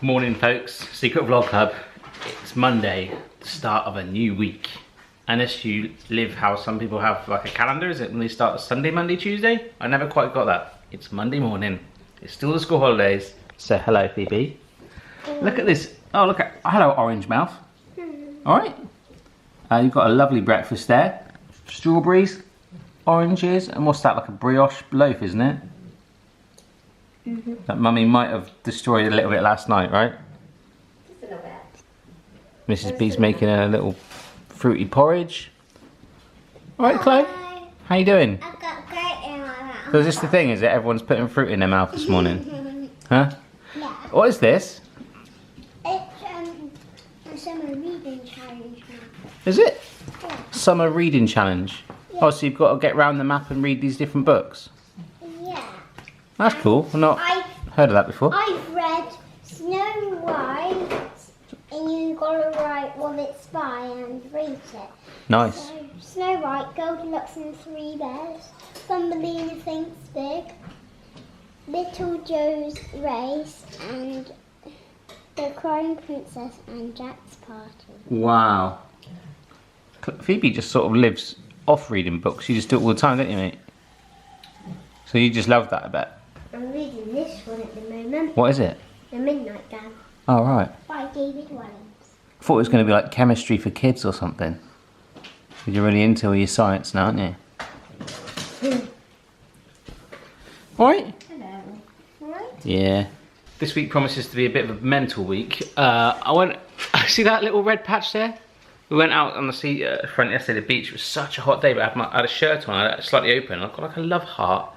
Morning folks, Secret Vlog Hub. It's Monday, the start of a new week. Unless you live how some people have like a calendar, is it when they start Sunday, Monday, Tuesday? I never quite got that. It's Monday morning. It's still the school holidays. So hello Phoebe. Look at this. Oh look at, hello orange mouth. Alright. You've got a lovely breakfast there. Strawberries, oranges, and what's that, like a brioche loaf, isn't it? That mummy might have destroyed a little bit last night, right? Just a little bit. Mrs. B's making a little fruity porridge. Alright, Chloe? How you doing? I've got great in my mouth. So is this the thing, is it? Everyone's putting fruit in their mouth this morning? Huh? Yeah. What is this? It's a summer reading challenge. Is it? Yeah. Summer reading challenge. Yeah. Oh, so you've got to get round the map and read these different books? Yeah. That's cool. I've not heard of that before. I've read Snow White, and you've got to write what it's by and read it. Nice. So, Snow White, Goldilocks and the Three Bears, Thumbelina Thinks Big, Little Joe's Race, and The Crying Princess and Jack's Party. Wow. Phoebe just sort of lives off reading books. You just do it all the time, don't you, mate? So you just love that, I bet. I'm reading this one at the moment, What is it? The Midnight Gun Oh, right. by David Walliams. I thought it was going to be like chemistry for kids or something. You're really into all your science now, aren't you? Alright? Hello. Alright? Yeah. This week promises to be a bit of a mental week. I went, see that little red patch there? We went out on the sea front yesterday at the beach. It was such a hot day, but I had a shirt on, I had it slightly open. I've got like a love heart,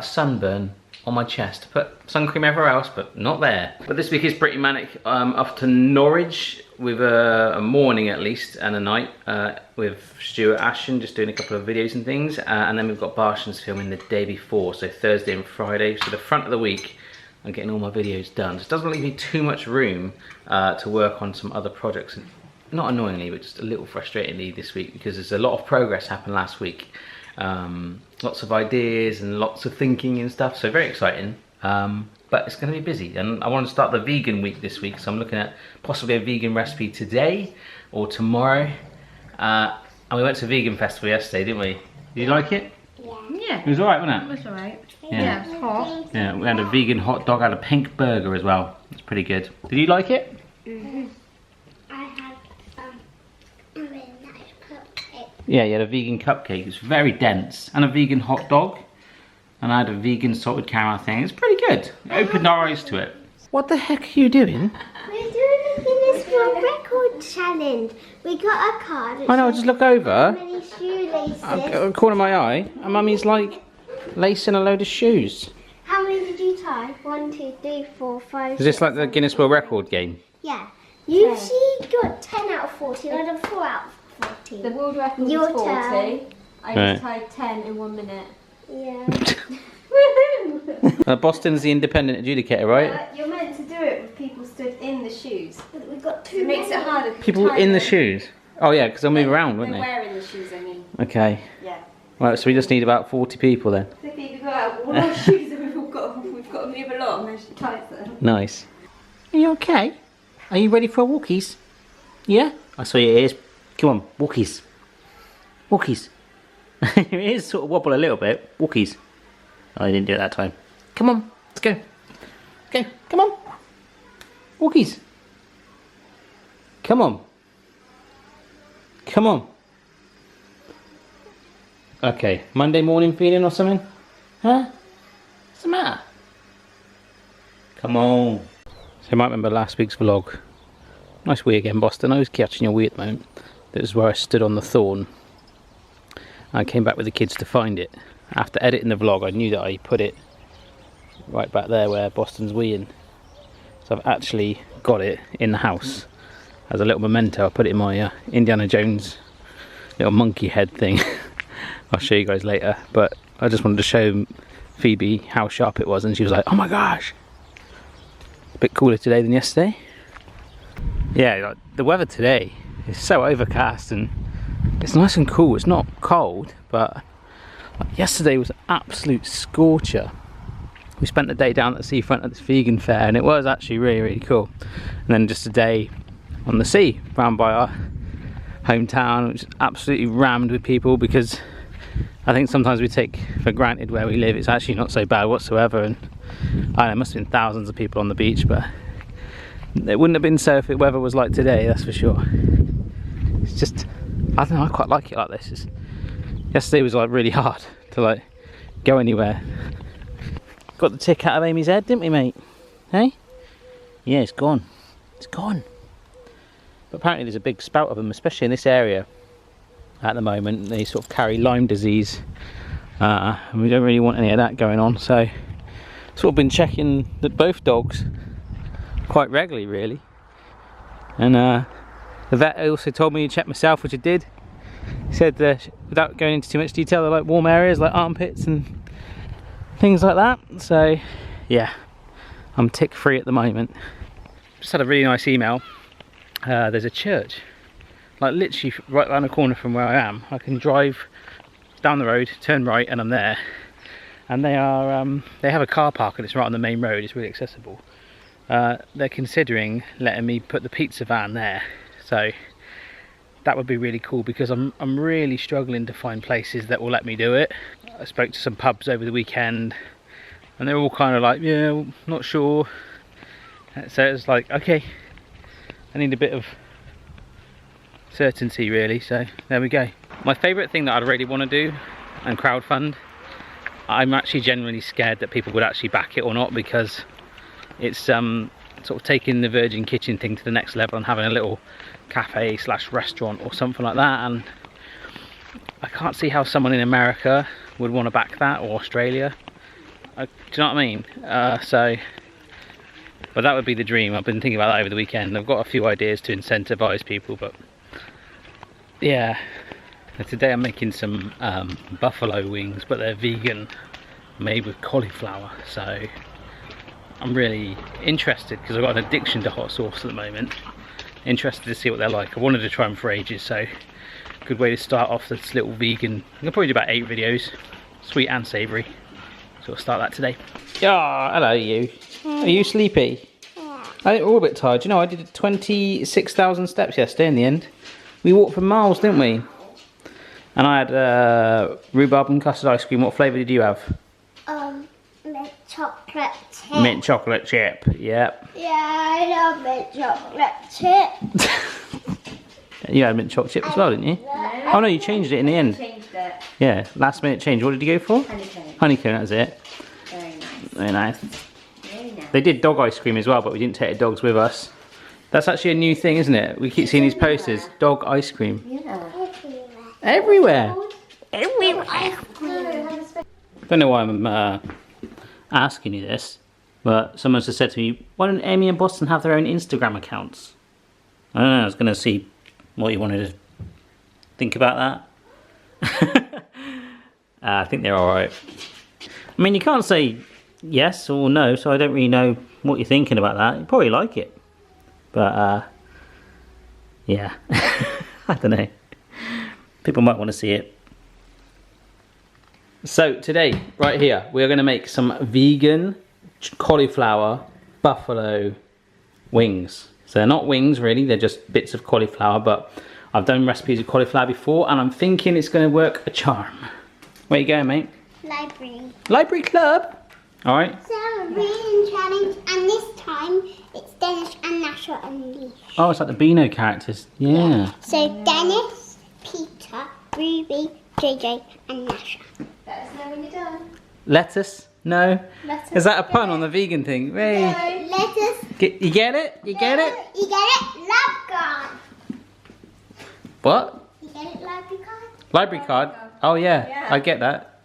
sunburn on my chest. Put sun cream everywhere else, but not there. But this week is pretty manic. Off to Norwich with a morning at least and a night with Stuart Ashton, just doing a couple of videos and things. And then we've got Barshans filming the day before, so Thursday and Friday. So the front of the week, I'm getting all my videos done. So it doesn't leave me too much room to work on some other projects. Not annoyingly, but just a little frustratingly this week because there's a lot of progress happened last week. Lots of ideas and lots of thinking and stuff, so very exciting. But it's going to be busy, and I want to start the vegan week this week, so I'm looking at possibly a vegan recipe today or tomorrow. And we went to a vegan festival yesterday, didn't we? Did you like it? Yeah. It was alright, wasn't it? It was alright. Yeah. Yeah, it's hot. Yeah, we had a vegan hot dog, had a pink burger as well. It's pretty good. Did you like it? I had a really nice cupcake. Yeah, you had a vegan cupcake. It's very dense. And a vegan hot dog. And I had a vegan salted caramel thing. It's pretty good. It opened our eyes to it. What the heck are you doing? We're doing a Guinness World Record challenge. We got a card. I know, just look over. Many shoelaces. Corner of my eye. And Mummy's like lacing a load of shoes. How many did you tie? 1, 2, 3, 4, 5. Is this like the Guinness World Record game? Yeah. You she got 10 out of 40. I got 4 out of 40. The world record Your was 40. turn. I Right. just tied 10 in 1 minute. Yeah. Woohoo! Boston's the independent adjudicator, right? You're meant to do it with people stood in the shoes. We got 2. It makes it harder. 'cause People you tie in the them. shoes. Oh yeah, because they'll move around, They're won't they? wearing the shoes, I mean. Okay. Yeah. Right, so we just need about 40 people then. So if you go out all our shoes and we've got to move along and she ties them. Nice. Are you okay? Are you ready for walkies? Yeah? I saw your ears. Come on, walkies. Walkies. Your ears sort of wobble a little bit. Walkies. Oh, I didn't do it that time. Come on, let's go. Okay, come on. Walkies. Come on. Come on. Okay, Monday morning feeling or something? Huh? What's the matter? Come on. So you might remember last week's vlog. Nice wee again, Boston. I was catching your wee at the moment. This is where I stood on the thorn. I came back with the kids to find it. After editing the vlog, I knew that I put it right back there where Boston's weeing. So I've actually got it in the house as a little memento. I put it in my Indiana Jones little monkey head thing. I'll show you guys later, but I just wanted to show Phoebe how sharp it was, and she was like, oh my gosh. A bit cooler today than yesterday. Yeah, like, the weather today is so overcast and it's nice and cool. It's not cold, but like, yesterday was an absolute scorcher. we spent the day down at the seafront at this vegan fair, and it was actually really, really cool. And then just a day on the sea round by our hometown, which is absolutely rammed with people, because I think sometimes we take for granted where we live. It's actually not so bad whatsoever, and I don't know, there must have been thousands of people on the beach, but it wouldn't have been so if the weather was like today, that's for sure. It's just, I don't know, I quite like it like this. Yesterday was like really hard to like go anywhere. Got the tick out of Amy's head, didn't we, mate? Hey? Yeah, it's gone. It's gone. But apparently there's a big spout of them, especially in this area at the moment. They sort of carry Lyme disease, and we don't really want any of that going on. So sort of been checking that both dogs quite regularly, really. And the vet also told me to check myself, which I did. He said without going into too much detail, they're like warm areas like armpits and things like that. So yeah, I'm tick free at the moment. Just had a really nice email. There's a church like literally right around the corner from where I am. I can drive down the road, turn right, and I'm there. And they are they have a car park, and it's right on the main road. It's really accessible. They're considering letting me put the pizza van there, so that would be really cool, because I'm really struggling to find places that will let me do it. I spoke to some pubs over the weekend, and they're all kind of like, yeah, not sure. So it's like, okay, I need a bit of certainty, really. So there we go. My favourite thing that I'd really want to do and crowdfund, I'm actually genuinely scared that people would actually back it or not, because it's sort of taking the Virgin Kitchen thing to the next level and having a little cafe / restaurant or something like that. And I can't see how someone in America would want to back that, or Australia. Do you know what I mean? But that would be the dream. I've been thinking about that over the weekend. I've got a few ideas to incentivize people, but yeah. Today I'm making some buffalo wings, but they're vegan, made with cauliflower. So I'm really interested, because I've got an addiction to hot sauce at the moment. Interested to see what they're like. I wanted to try them for ages, so good way to start off this little vegan. I'm gonna probably do about 8 videos, sweet and savoury. So we'll start that today. Yeah, hello you. Are you sleepy? Yeah. I think we're all a bit tired. You know, I did 26,000 steps yesterday in the end. We walked for miles, didn't we? And I had rhubarb and custard ice cream. What flavour did you have? Mint chocolate chip. Mint chocolate chip, yep. Yeah, I love mint chocolate chip. You had mint chocolate chip as well, didn't you? No. Oh no, you changed it in the end. Changed it. Yeah, last minute change. What did you go for? Honeycomb. Honeycomb, that's it. Very nice. Very nice. Very nice. They did dog ice cream as well, but we didn't take the dogs with us. That's actually a new thing, isn't it? We keep seeing these posters. Dog ice cream. Yeah. Everywhere. Everywhere. Don't know why I'm asking you this, but someone just said to me, why don't Amy and Boston have their own Instagram accounts? I don't know, I was going to see what you wanted to think about that. I think they're alright. I mean, you can't say yes or no, so I don't really know what you're thinking about that. You probably like it. But, yeah. I don't know. People might want to see it. So today, right here, we're going to make some vegan cauliflower buffalo wings. So they're not wings really, they're just bits of cauliflower, but I've done recipes of cauliflower before, and I'm thinking it's going to work a charm. Where you going, mate? Library. Library club. All right. So a reading challenge, and this time it's Dennis and Nasha Unleashed. Oh, it's like the Beano characters. Yeah. So Dennis, Peter, Ruby, JJ, and Nasha. Let us know when you're done. Lettuce? No. Lettuce. Is that a pun on the vegan thing? Hey. Lettuce. You get it? You get it? You get it? Lab card. What? You get it? Library card. Library card? Oh yeah, Yeah. I get that.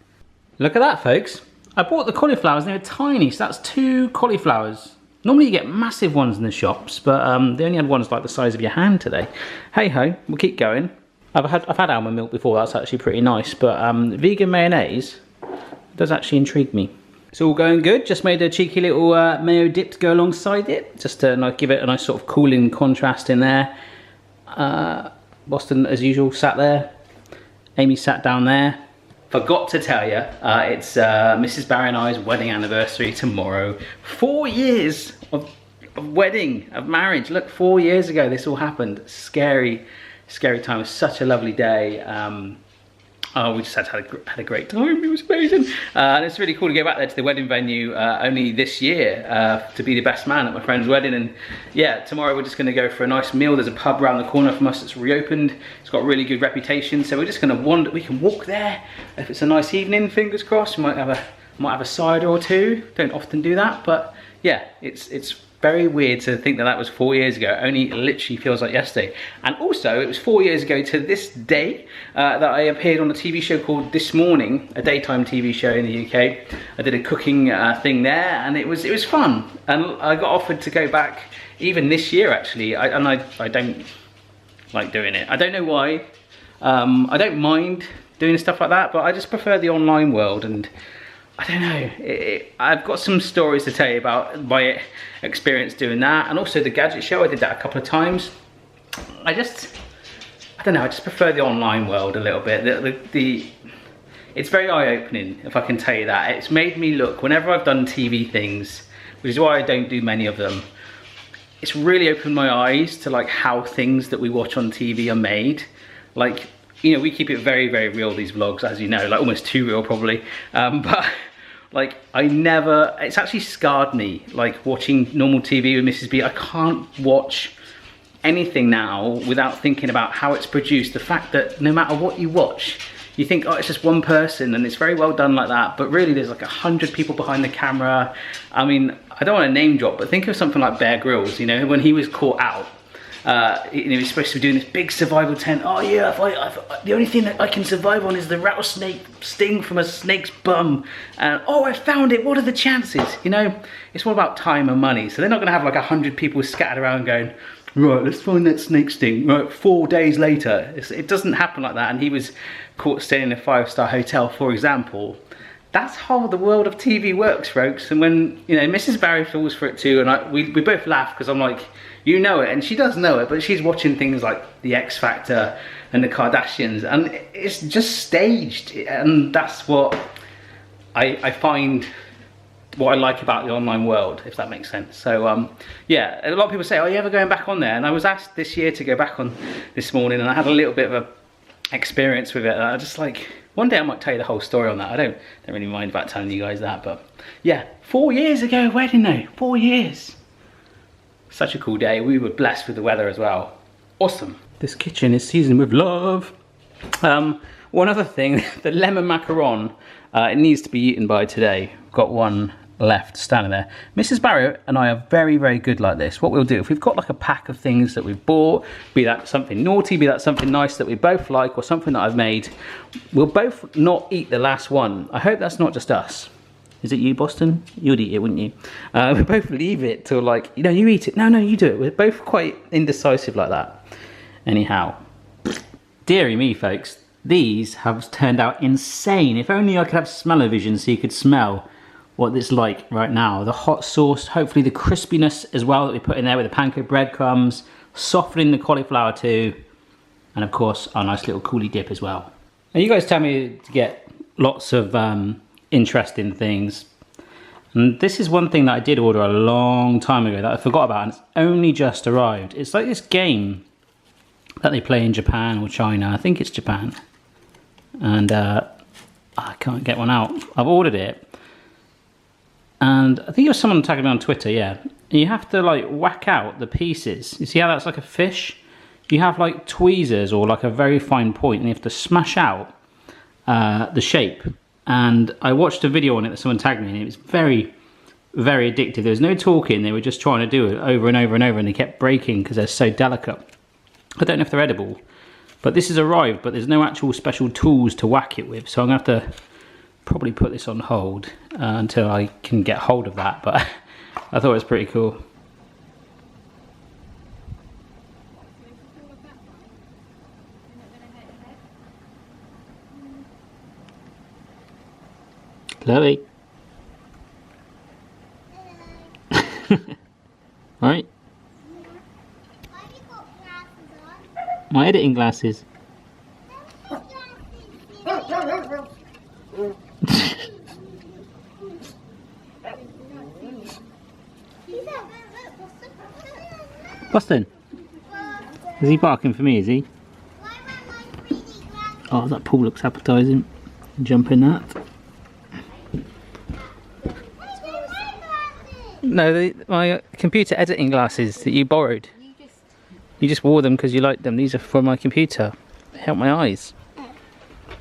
Look at that, folks. I bought the cauliflowers and they were tiny, so that's 2 cauliflowers. Normally you get massive ones in the shops, but they only had ones like the size of your hand today. Hey ho, we'll keep going. I've had almond milk before, that's actually pretty nice, but vegan mayonnaise does actually intrigue me. It's all going good, just made a cheeky little mayo dip to go alongside it, just to like, give it a nice sort of cooling contrast in there. Boston, as usual, sat there. Amy sat down there. forgot to tell you, it's Mrs. Barry and I's wedding anniversary tomorrow. 4 years of wedding, of marriage. Look, 4 years ago this all happened. Scary time. It was such a lovely day. Oh, we just had a great time. It was amazing. And it's really cool to go back there to the wedding venue only this year to be the best man at my friend's wedding. And yeah, tomorrow we're just going to go for a nice meal. There's a pub around the corner from us that's reopened. It's got a really good reputation. So we're just going to wander. We can walk there. If it's a nice evening, fingers crossed, we might have a cider or two. Don't often do that, but yeah, it's very weird to think that that was 4 years ago. Only literally feels like yesterday. And also, it was 4 years ago to this day that I appeared on a TV show called This Morning, a daytime TV show in the UK. I did a cooking thing there, and it was fun. And I got offered to go back even this year, actually. I don't like doing it. I don't know why. I don't mind doing stuff like that, but I just prefer the online world. And I don't know, I've got some stories to tell you about my experience doing that, and also the gadget show. I did that a couple of times. I don't know, I just prefer the online world a little bit. It's very eye-opening, if I can tell you that. It's made me look, whenever I've done TV things, which is why I don't do many of them, it's really opened my eyes to like how things that we watch on TV are made. Like, you know, we keep it very, very real, these vlogs, as you know, like almost too real probably. But like, it's actually scarred me, like watching normal TV with Mrs. B. I can't watch anything now without thinking about how it's produced. The fact that no matter what you watch, you think, oh, it's just one person and it's very well done like that, but really there's like 100 people behind the camera. I mean, I don't want to name drop, but think of something like Bear Grylls, you know, when he was caught out. You know, he's supposed to be doing this big survival tent. Oh yeah, the only thing that I can survive on is the rattlesnake sting from a snake's bum. And oh, I found it, what are the chances? You know, it's all about time and money. So they're not going to have like 100 people scattered around going, right, let's find that snake sting. Right, 4 days later. It doesn't happen like that. And he was caught staying in a 5-star hotel, for example. That's how the world of TV works, folks. And when, you know, Mrs. Barry falls for it too, and we both laugh because I'm like, you know it, and she does know it, but she's watching things like The X Factor and the Kardashians, and it's just staged. And that's what I find, what I like about the online world, if that makes sense. So yeah, a lot of people say, are you ever going back on there? And I was asked this year to go back on this morning, and I had a little bit of a experience with it. And I just like, one day I might tell you the whole story on that. I don't really mind about telling you guys that, but yeah, 4 years ago, wedding though, 4 years. Such a cool day. We were blessed with the weather as well. Awesome. This kitchen is seasoned with love. One other thing, the lemon macaron, it needs to be eaten by today. Got one left standing there. Mrs. Barrett and I are very, very good like this. What we'll do, if we've got like a pack of things that we've bought, be that something naughty, be that something nice that we both like, or something that I've made, we'll both not eat the last one. I hope that's not just us. Is it you, Boston? You'd eat it, wouldn't you? We both leave it till like, you know, you eat it. No, you do it. We're both quite indecisive like that. Anyhow, dearie me, folks. These have turned out insane. If only I could have smell-o-vision so you could smell what it's like right now. The hot sauce, hopefully the crispiness as well that we put in there with the panko breadcrumbs, softening the cauliflower too, and of course our nice little coolie dip as well. Now you guys tell me to get lots of interesting things, and this is one thing that I did order a long time ago that I forgot about, and it's only just arrived. It's like this game that they play in Japan or China. I think it's Japan, and I can't get one out. I've ordered it, and I think it was someone tagging me on Twitter. Yeah, and you have to like whack out the pieces. You see how that's like a fish? You have like tweezers or like a very fine point, and you have to smash out the shape. And I watched a video on it that someone tagged me, and it was very, very addictive. There was no talking, they were just trying to do it over and over and over, and they kept breaking because they're so delicate. I don't know if they're edible, but this has arrived, but there's no actual special tools to whack it with, so I'm going to have to probably put this on hold until I can get hold of that, but I thought it was pretty cool. Chloe. Right. Why have you got glasses on? My editing glasses. Boston, is he barking for me, is he? Why won't my 3D glasses? Oh, that pool looks appetising. Jump in that. No, my computer editing glasses that you borrowed. You just wore them because you liked them. These are for my computer. They help my eyes.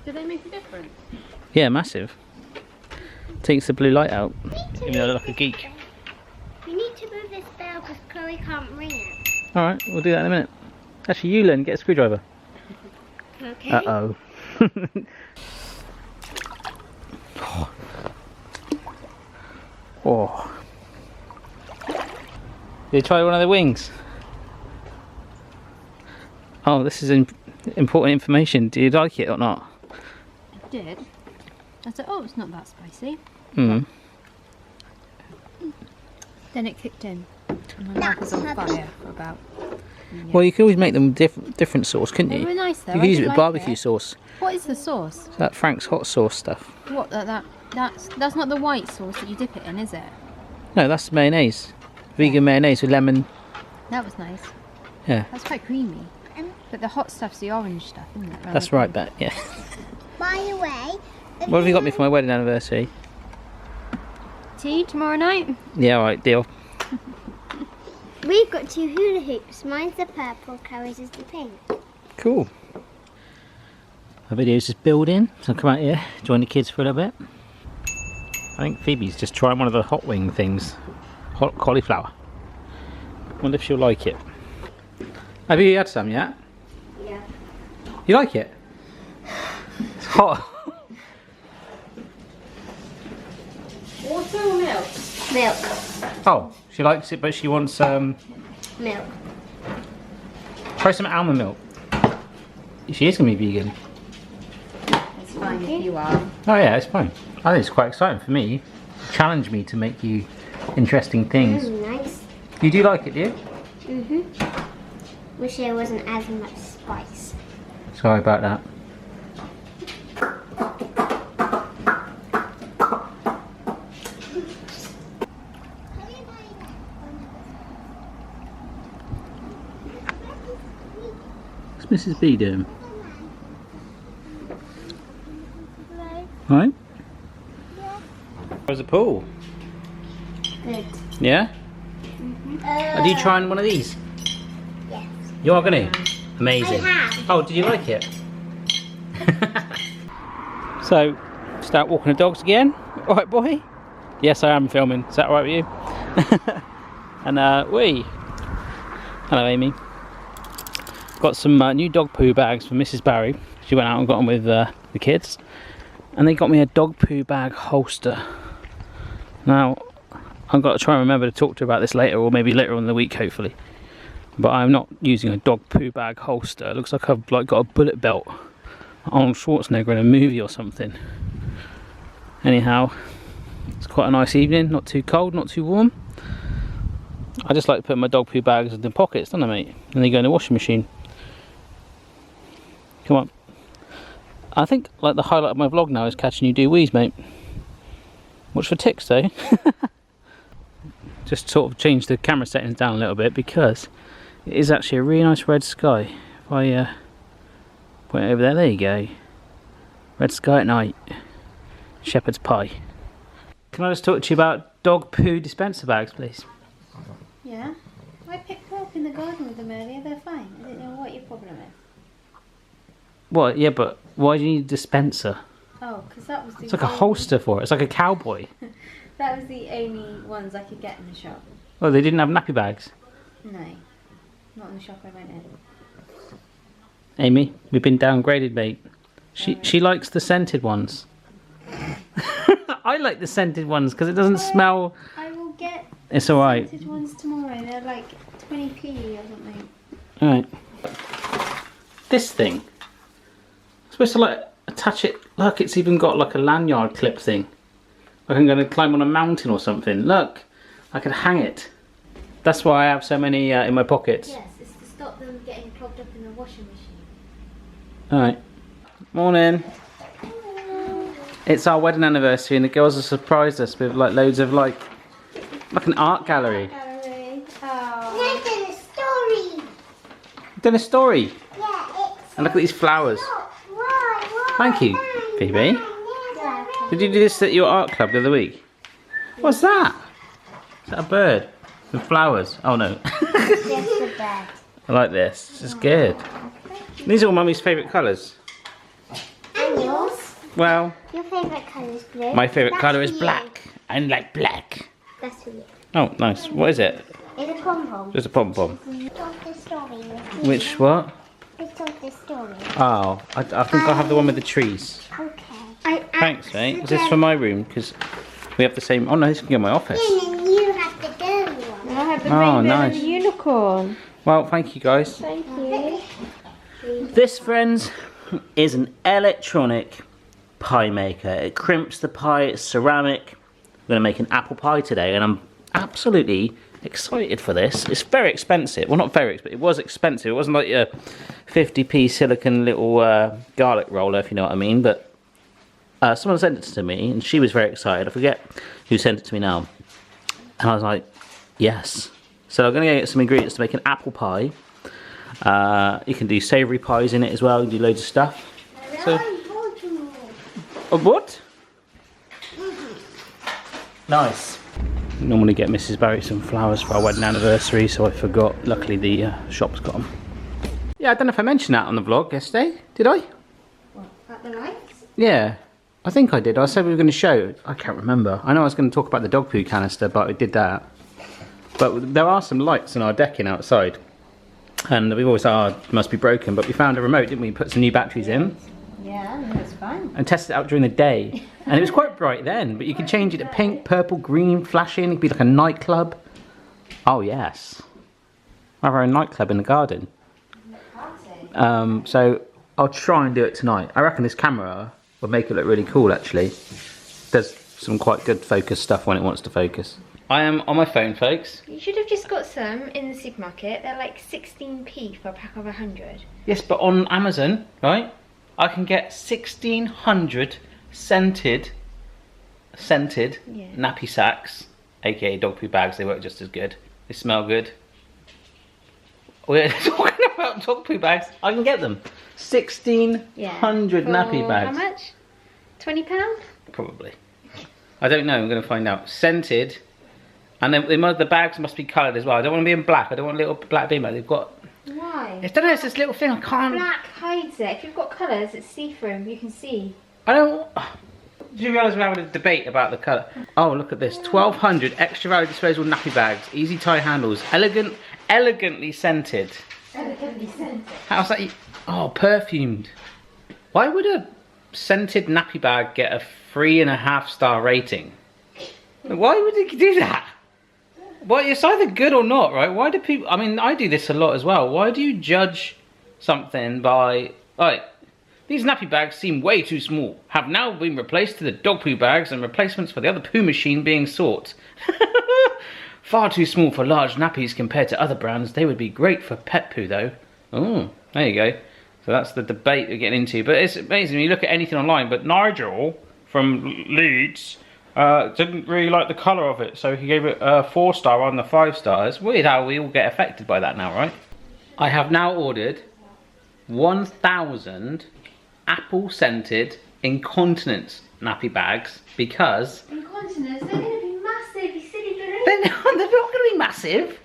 Do they make a difference? Yeah, massive. Takes the blue light out. Even though I look like a geek. We need to move this bell because Chloe can't ring it. Alright, we'll do that in a minute. Actually, you learn, get a screwdriver. Okay. Uh-oh. Oh. Did you try one of the wings? Oh, this is important information. Do you like it or not? I did. I said, oh, it's not that spicy. Hmm. Then it kicked in. And my mouth was on fire for about... Well, you could always make them different sauce, couldn't They you? were nice though. You could use it with barbecue sauce. What is the sauce? That Frank's hot sauce stuff. What, that's not the white sauce that you dip it in, is it? No, that's mayonnaise. Vegan mayonnaise with lemon. That was nice. Yeah. That's quite creamy. But the hot stuff's the orange stuff, isn't it? That's right, but yeah. By the way, What have you got me for my wedding anniversary? Tea tomorrow night? Yeah, alright, deal. we've got 2 hula hoops. Mine's the purple, Chloe's is the pink. Cool. My video's just building, so I'll come out here, join the kids for a little bit. I think Phoebe's just trying one of the hot wing things. Hot cauliflower. Wonder if she'll like it. Have you had some yet? Yeah. You like it? It's hot. Water or milk? Milk. Oh, she likes it, but she wants Milk. try some almond milk. She is gonna be vegan. It's fine if you are. Oh yeah, it's fine. I think it's quite exciting for me. Challenge me to make you interesting things. Nice. You do like it, do you? Wish there wasn't as much spice. Sorry about that. What's Mrs. B doing? Right? Where's the pool? Good. Yeah? Are you trying one of these? Yes. You are gonna? Amazing. I have. Oh, did you like it? So, start walking the dogs again. Alright, boy? Yes, I am filming. Is that alright with you? And, hello, Amy. Got some new dog poo bags for Mrs. Barry. She went out and got them with the kids. And they got me a dog poo bag holster. Now, I've got to try and remember to talk to her about this later, or maybe later on in the week, hopefully. But I'm not using a dog poo bag holster. It looks like I've got a bullet belt. Arnold Schwarzenegger in a movie or something. Anyhow, it's quite a nice evening. Not too cold, not too warm. I just like to put my dog poo bags in the pockets, don't I, mate? And they go in the washing machine. Come on. I think like the highlight of my vlog now is catching you do wees, mate. Watch for ticks though. Just sort of change the camera settings down a little bit because it is actually a really nice red sky. If I point it over there you go. Red sky at night. Shepherd's pie. Can I just talk to you about dog poo dispenser bags, please? Yeah. I picked them up in the garden with them earlier. They're fine. I don't know what your problem is. What? Yeah, but why do you need a dispenser? Oh, because that was the... It's like a holster for it. It's like a cowboy. That was the only ones I could get in the shop. Oh, they didn't have nappy bags? No. Not in the shop I went in. Amy, we've been downgraded, mate. She likes the scented ones. I like the scented ones because it doesn't smell... I will get It's alright. scented ones tomorrow. They're like 20p or something. Alright. This thing. I'm supposed to like attach it. Look, it's even got like a lanyard clip thing. Like I'm going to climb on a mountain or something. Look, I could hang it. That's why I have so many in my pockets. Yes, it's to stop them getting clogged up in the washing machine. Alright. Morning. It's our wedding anniversary and the girls have surprised us with like loads of like an art gallery. Gallery. Nathan, the You've done a story. Yeah, it's... And look at these flowers. Why? Thank you, Phoebe. Did you do this at your art club the other week? What's that? Is that a bird with flowers? Oh no. Just a bird. I like this. This is good. These are all Mummy's favourite colours. And yours? Well, Your favourite colour is blue. my favourite That's colour is for you. black. I like black. That's for you. Oh, nice. What is it? It's a pom-pom. Just a pom-pom. We told the story with you. Which what? We told the story. Oh, I think I'll have the one with the trees. Okay. Thanks, mate. Is this for my room? Because we have the same... Oh no, this can go in my office. And then you have the girl one. I have the Oh, rainbow nice. and the unicorn. Well, thank you guys. Thank you. This, friends, is an electronic pie maker. It crimps the pie, it's ceramic. We're going to make an apple pie today, and I'm absolutely excited for this. It's very expensive. Well, not very expensive, it was expensive. It wasn't like a 50p silicone little garlic roller, if you know what I mean, but someone sent it to me, and she was very excited. I forget who sent it to me now. And I was like, yes. So I'm going to get some ingredients to make an apple pie. You can do savoury pies in it as well. You can do loads of stuff. So, what? Nice. Normally get Mrs. Barry some flowers for our wedding anniversary, so I forgot. Luckily the shop's got them. Yeah, I don't know if I mentioned that on the vlog yesterday. Did I? What, about the lights? Yeah, I think I did. I said we were going to show. I can't remember. I know I was going to talk about the dog poo canister, but I did that. But there are some lights on our decking outside. And we've always thought, oh, it must be broken, but we found a remote, didn't we? Put some new batteries in. Yeah, that's fine. And tested it out during the day. And it was quite bright then, but you could change it to pink, purple, green, flashing. It could be like a nightclub. Oh, yes. We'll have our own nightclub in the garden. So I'll try and do it tonight. I reckon this camera will make it look really cool, actually. Does some quite good focus stuff when it wants to focus. I am on my phone, folks. You should have just got some in the supermarket. They're like 16p for a pack of 100. Yes, but on Amazon, right, I can get 1,600 scented nappy sacks, aka dog poo bags. They work just as good. They smell good. We're talking about dog poo bags. I can get them. 1,600 nappy bags. How much? £20? Probably. I don't know. I'm going to find out. Scented. And then the bags must be coloured as well. I don't want to be in black. I don't want a little black beamer. They've got... Why? I don't know. It's this little thing. I can't... Black hides it. If you've got colours, it's see-through. You can see. I don't... Do you realise we're having a debate about the colour? Oh, look at this. 1,200 extra value disposable nappy bags. Easy tie handles. Elegantly scented. Elegantly scented. How's that? Oh, perfumed. Why would a scented nappy bag get a 3.5-star rating? Why would it do that? Well, it's either good or not, right? Why do people... I mean, I do this a lot as well. Why do you judge something by... Like, these nappy bags seem way too small. Have now been replaced to the dog poo bags and replacements for the other poo machine being sought. Far too small for large nappies compared to other brands. They would be great for pet poo, though. Oh, there you go. So that's the debate we're getting into. But it's amazing when you look at anything online. But Nigel from Leeds... didn't really like the colour of it, so he gave it a 4-star on the 5-star. It's weird how we all get affected by that now, right? I have now ordered 1,000 apple-scented incontinence nappy bags because... Incontinence? They're going to be massive, you silly little... They're not going to be massive.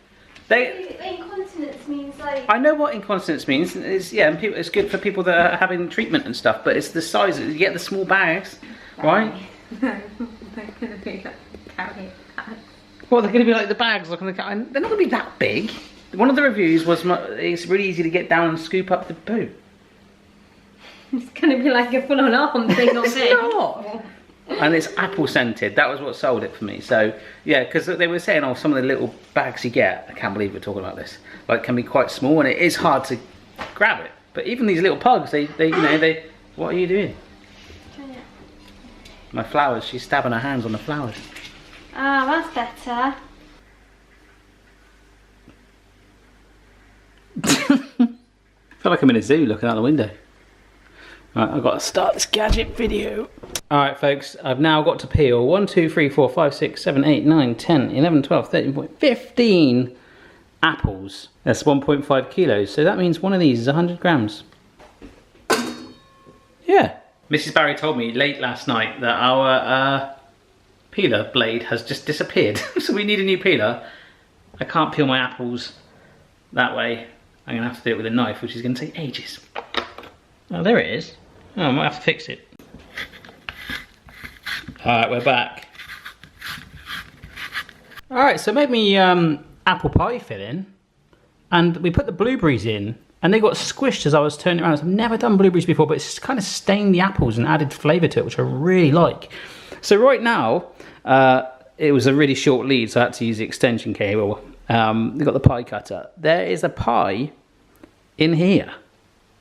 Incontinence means like... I know what incontinence means. It's, yeah, and it's good for people that are having treatment and stuff, but it's the size. You get the small bags, right? No, they're going to be like carry bags. Well, they're going to be like the bags. They're not going to be that big. One of the reviews was it's really easy to get down and scoop up the poo. It's going to be like a full-on arm thing on It's not. And it's apple scented. That was what sold it for me. So yeah, because they were saying, oh, some of the little bags you get, I can't believe we're talking about this, like can be quite small, and it is hard to grab it. But even these little pugs, they what are you doing? My flowers, she's stabbing her hands on the flowers. Ah, that's better. I feel like I'm in a zoo looking out the window. Right, I've got to start this gadget video. Alright folks, I've now got to peel 1, 2, 3, 4, 5, 6, 7, 8, 9, 10, 11, 12, 13, 15 apples. That's 1.5 kilos. So that means one of these is 100 grams. Yeah. Mrs. Barry told me late last night that our peeler blade has just disappeared. So we need a new peeler. I can't peel my apples that way. I'm going to have to do it with a knife, which is going to take ages. Oh, there it is. Oh, I might have to fix it. Alright, we're back. Alright, so I made me apple pie filling, and we put the blueberries in, and they got squished as I was turning around. I've never done blueberries before, but it's kind of stained the apples and added flavour to it, which I really like. So right now, it was a really short lead, so I had to use the extension cable. We've got the pie cutter. There is a pie in here.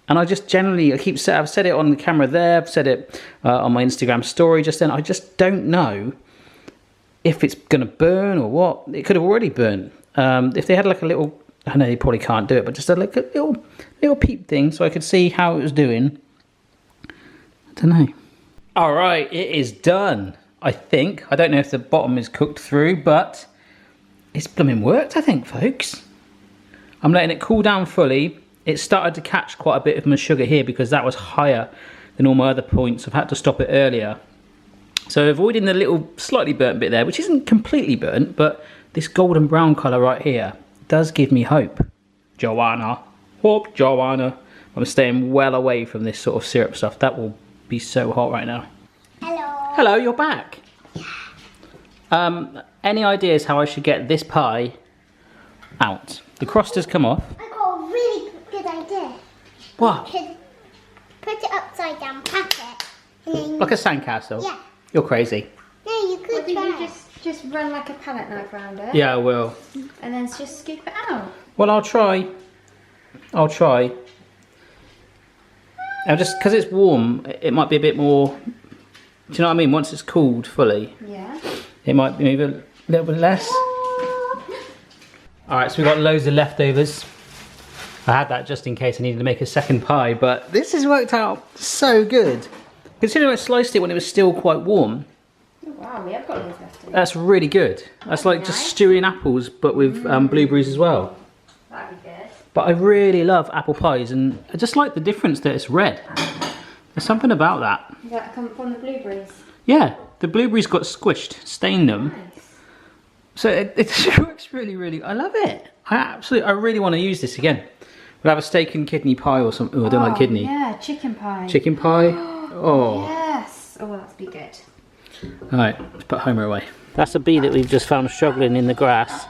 And I just generally, I've said it on the camera there, I've said it on my Instagram story just then. I just don't know if it's going to burn or what. It could have already burned. If they had like a little, I know you probably can't do it, but just like a little peep thing so I could see how it was doing. I don't know. All right, it is done, I think. I don't know if the bottom is cooked through, but it's blooming worked, I think, folks. I'm letting it cool down fully. It started to catch quite a bit of my sugar here because that was higher than all my other points. I've had to stop it earlier. So avoiding the little slightly burnt bit there, which isn't completely burnt, but this golden brown colour right here does give me hope. Joanna. Hope, Joanna. I'm staying well away from this sort of syrup stuff. That will be so hot right now. Hello. Hello, you're back. Any ideas how I should get this pie out? The crust has come off. I got a really good idea. What? You could put it upside down, pat it, and then... Like a sandcastle? Yeah. You're crazy. No, you could Well, try you it. just run like a palette knife around it. Yeah, I will. And then just scoop it out. Well, I'll try. I'll try. Now, just because it's warm, it might be a bit more... Do you know what I mean? Once it's cooled fully, Yeah. it might be maybe a little bit less. Alright, so we've got loads of leftovers. I had that just in case I needed to make a second pie, but this has worked out so good. Considering I sliced it when it was still quite warm, Oh, wow, we have got loads left in it. that's really good. That's like just stewing apples, but with blueberries as well. That'd be good. But I really love apple pies, and I just like the difference that it's red. There's something about that. Does that come from the blueberries? Yeah, the blueberries got squished, stained them. Nice. So it works really, really, I love it. I really want to use this again. We'll have a steak and kidney pie or something. Oh, I don't like kidney. Yeah, chicken pie. Chicken pie. Oh. Yes. Oh, that'd be good. Alright, let's put Homer away. That's a bee that we've just found struggling in the grass.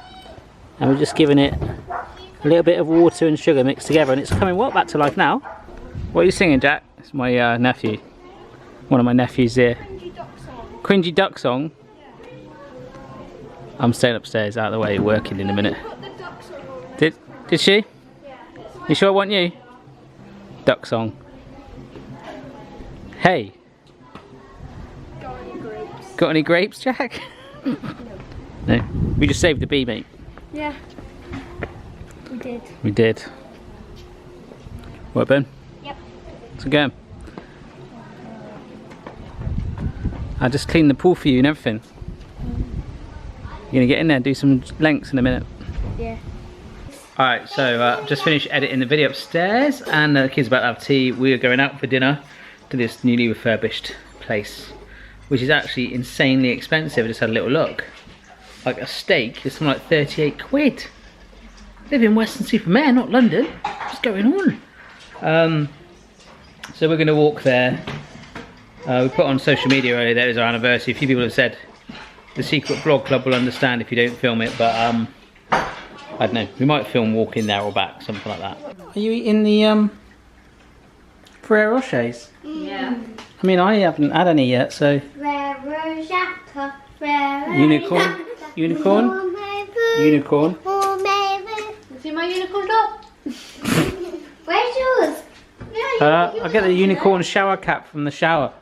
And we've just given it a little bit of water and sugar mixed together, and it's coming back to life now. What are you singing, Jack? It's my nephew. One of my nephews here. Cringy duck song. I'm staying upstairs out of the way, working in a minute. Did she? You sure it wasn't you? Duck song. Hey. Got any grapes, Jack? No. We just saved the bee, mate. Yeah. We did. We did. What, Ben? Yep. Let's go. I just cleaned the pool for you and everything. You're gonna get in there and do some lengths in a minute. Yeah. Alright, so just finished editing the video upstairs, and the kids are about to have tea. We are going out for dinner to this newly refurbished place, which is actually insanely expensive. I just had a little look. Like a steak is something like 38 quid. Live in Western Supermare, not London. What's going on? So we're going to walk there. We put on social media earlier that it was our anniversary. A few people have said the secret blog club will understand if you don't film it, but I don't know. We might film walking there or back, something like that. Are you eating the Ferrero Rochers? Yeah. I mean, I haven't had any yet, so. Unicorn. Unicorn. Unicorn. See my unicorn top? Where's yours? I get the unicorn shower cap from the shower.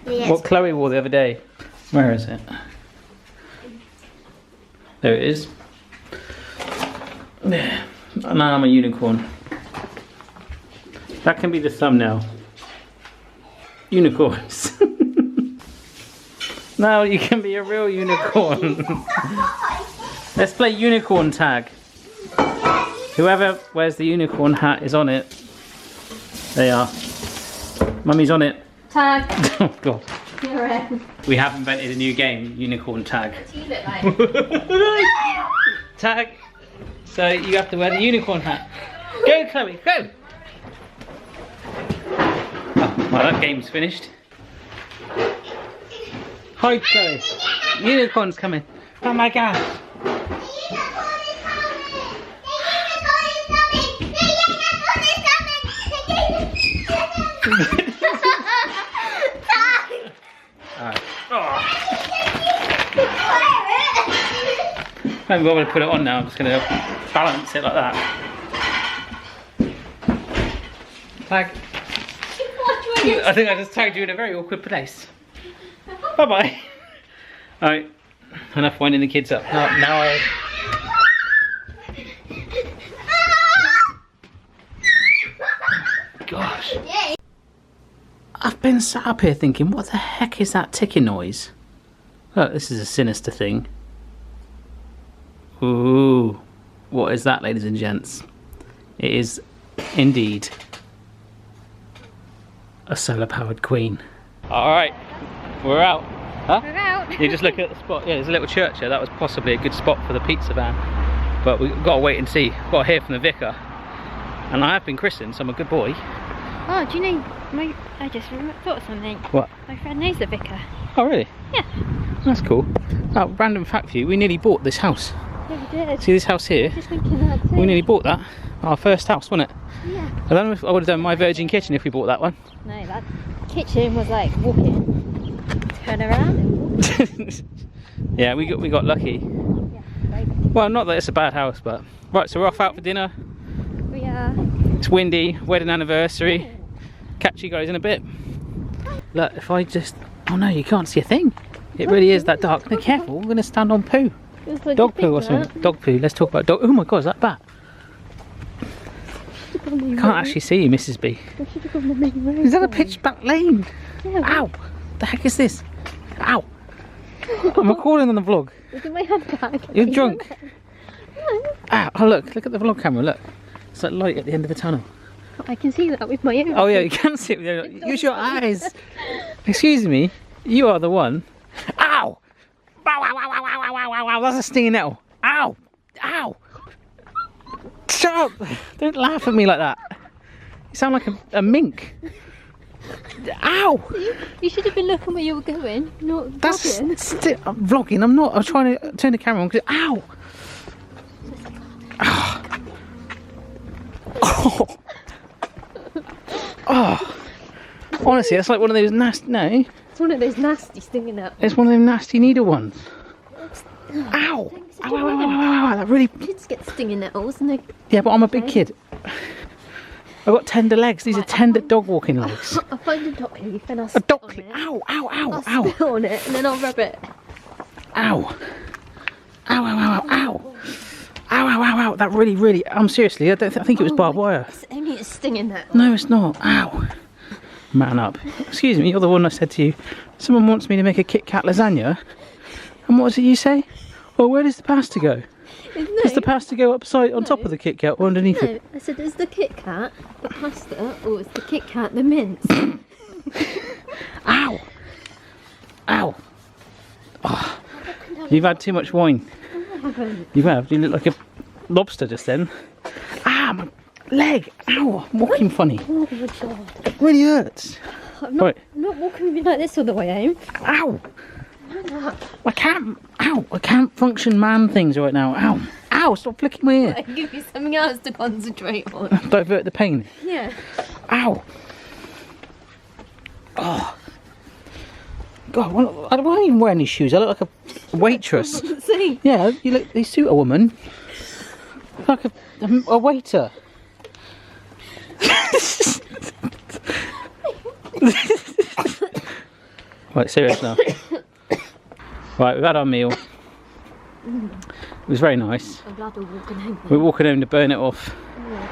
Yes. What Chloe wore the other day. Where is it? There it is. There. And now I'm a unicorn. That can be the thumbnail. Unicorns. Now you can be a real unicorn. Let's play unicorn tag. Whoever wears the unicorn hat is on it. They are. Mummy's on it. Tag. Oh god. You're in. We have invented a new game, unicorn tag. What do you look like? Tag. So you have to wear the unicorn hat. Go, Chloe, go! Oh, well, that game's finished. Hi, Chloe. Unicorn's coming. Oh my gosh. I haven't bothered to put it on now, I'm just going to balance it like that. Tag. I think I just tagged you in a very awkward place. Bye bye. Alright, enough winding the kids up. Now I. Gosh. I've been sat up here thinking, what the heck is that ticking noise? Look, this is a sinister thing. Ooh, what is that, ladies and gents? It is indeed a solar powered queen. Alright, we're out. Huh? We're out. You just look at the spot. Yeah, there's a little church here. That was possibly a good spot for the pizza van. But we've got to wait and see. Got to hear from the vicar. And I have been christened, so I'm a good boy. Oh, do you know, I just thought of something. What? My friend knows the vicar. Oh, really? Yeah. That's cool. Oh, random fact for you, we nearly bought this house. Yeah, we did. See this house here? Just thinking that too. We nearly bought that. Our first house, wasn't it? Yeah. I don't know if I would have done my virgin kitchen if we bought that one. No, that kitchen was like walk in, turn around and walk. Yeah, we got lucky. Yeah, right. Well, not that it's a bad house, but right. So we're off out for dinner. We are. It's windy. Wedding anniversary. Catch you guys in a bit. Look, if I just... Oh no, you can't see a thing. It really is that dark. No, careful, we're going to stand on poo. Dog poo or something. Dog poo. Let's talk about dog... Oh my god, is that bat? I can't actually see you, Mrs. B. Is that a pitch black lane? Yeah, ow! The heck is this? Ow! I'm recording on the vlog. Look at my handbag. You're drunk. Ow! Oh look at the vlog camera, look. It's that light at the end of the tunnel. I can see that with my own. Oh yeah, you can see it with your... Use your eyes! Excuse me, you are the one. Ow! Wow, wow, wow, wow, wow, wow, wow, wow, that's a stinging nettle. Ow! Ow! Shut up! Don't laugh at me like that. You sound like a mink. Ow! You should have been looking where you were going, not That's vlogging. I'm vlogging. I'm not. I'm trying to turn the camera on. Ow! Oh. Oh. Honestly, that's like one of those nasty. No. It's one of those nasty stinging out. It's one of them nasty needle ones. Ow! Ow! Ow! Ow! Ow! Ow! Ow! That really. Kids get stinging nettles, and they. Yeah, but I'm a big kid. I've got tender legs. These are tender dog walking legs. I'll find a dock leaf and I'll A spit dock on leaf. it. Ow! Ow! Ow! I'll Ow! spit on it and then I'll rub it. Ow! Ow! Ow! Ow! Ow! Ow! Ow! Ow! Ow! That really. I'm seriously. I think it was barbed wire. It's only a stinging nettle. No, it's not. Ow! Man up. Excuse me. You're the one I said to you. Someone wants me to make a Kit Kat lasagna. And what did you say? Well, where does the pasta go? No, Does the pasta go upside on top of the Kit Kat or underneath no. it? I said, is the Kit Kat the pasta or is the Kit Kat the mince? Ow! Ow! Oh, you've had too much wine. I haven't. You have. You look like a lobster just then. Ah, my leg! Ow! I'm walking funny. Oh my god. It really hurts. I'm not, Right. I'm not walking with you like this all the way home. Ow! I can't. Ow! I can't function man things right now. Ow! Ow! Stop flicking my ear. I give you something else to concentrate on. Divert the pain. Yeah. Ow! Oh. God, I don't even wear any shoes. I look like a waitress. See? Yeah, you look. They suit a woman. Like a waiter. Right, serious now. Right, we've had our meal. It was very nice. I'm glad we're walking home. We're walking home to burn it off.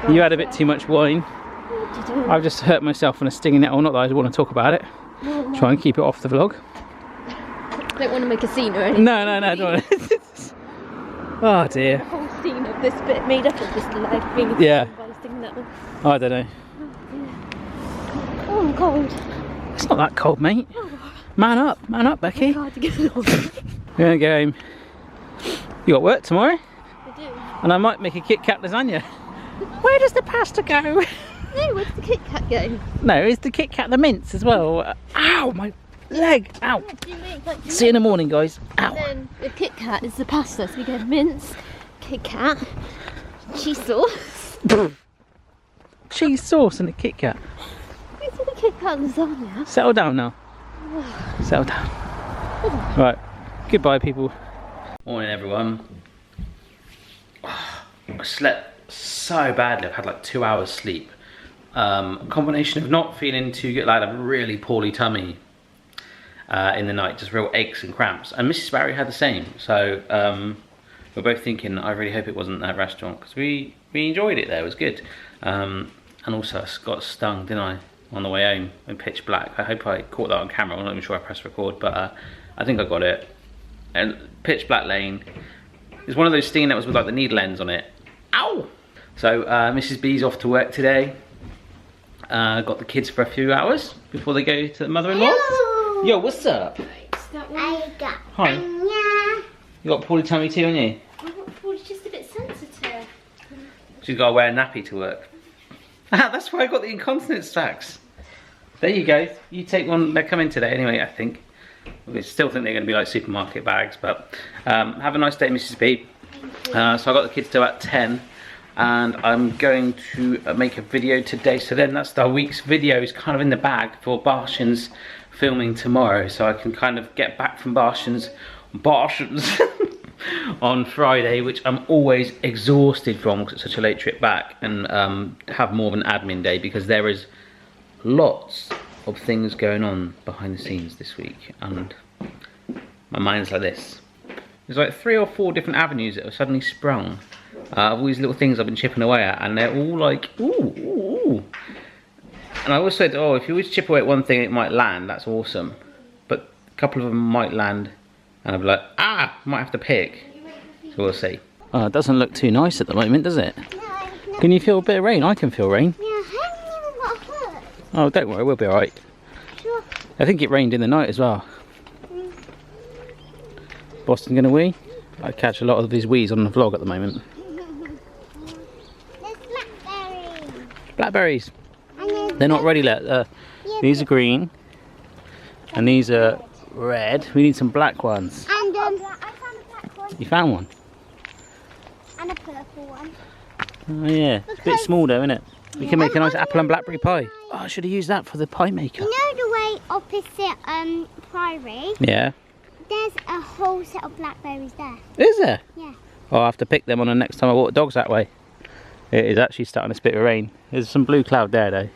You had a bit too much wine. What did you do? I've just hurt myself on a stinging nettle. Not that I want to talk about it. No. Try and keep it off the vlog. Don't want to make a scene or anything. No, don't. Oh dear. The whole scene of this bit made up of this leg being Yeah. bursting that one. I don't know. Oh, I'm cold. It's not that cold, mate. Man up, Becky. It's hard to get on. We're gonna go home. You got work tomorrow? I do. And I might make a Kit Kat lasagna. Where does the pasta go? No, where's the Kit Kat go? No, is the Kit Kat the mince as well? Ow, my leg. Ow. What do you make? Like, See you in the morning, guys. Ow. And then the Kit Kat is the pasta, so we go mince, Kit Kat, cheese sauce. Cheese sauce and a Kit Kat. It's the Kit Kat lasagna. Settle down now. Settle down. Right. Goodbye, people. Morning, everyone. I slept so badly. I've had like 2 hours sleep. A combination of not feeling too good, like a really poorly tummy in the night, just real aches and cramps. And Mrs. Barry had the same. So we're both thinking, I really hope it wasn't that restaurant, because we enjoyed it there. It was good. And also I got stung, didn't I, on the way home in pitch black. I hope I caught that on camera. I'm not even sure I pressed record, but I think I got it. And pitch black lane. It's one of those stinging nettles with like the needle ends on it. Ow! So Mrs. B's off to work today. Got the kids for a few hours before they go to the mother-in-law. Yo, what's up? I got Hi. Anya. You got poorly tummy too, haven't you? It's just a bit sensitive. She's got to wear a nappy to work. That's why I got the incontinence facts. There you go. You take one. They're coming today anyway, I think. We still think they're going to be like supermarket bags, but have a nice day, Mrs. B. So I got the kids till at 10, and I'm going to make a video today. So then that's the week's video is kind of in the bag for Barshan's filming tomorrow. So I can kind of get back from Barshan's on Friday, which I'm always exhausted from because it's such a late trip back, and have more of an admin day because there is lots of things going on behind the scenes this week, and my mind's like this. There's like 3 or 4 different avenues that have suddenly sprung of all these little things I've been chipping away at, and they're all like, ooh, ooh, ooh. And I always said, oh, if you always chip away at one thing, it might land. That's awesome. But a couple of them might land, and I'll be like, ah, might have to pick. So we'll see. Oh, it doesn't look too nice at the moment, does it? No, Can you feel a bit of rain? I can feel rain. yeah, I haven't even got hurt. Oh, don't worry, we'll be alright. Sure. I think it rained in the night as well. Boston gonna wee? I catch a lot of these wees on the vlog at the moment. There's blackberries. Blackberries. And there's They're not ready yet. These are green. And these are red. We need some black ones. And I found a black one. You found one? And a purple one. Oh yeah. It's a bit small though, isn't it? We can make a nice apple and blackberry pie. Oh, I should have used that for the pie maker. You know the way opposite Priory? Yeah. There's a whole set of blackberries there. Is there? Yeah. Oh, I'll have to pick them on the next time I walk the dogs that way. It is actually starting to spit with rain. There's some blue cloud there though.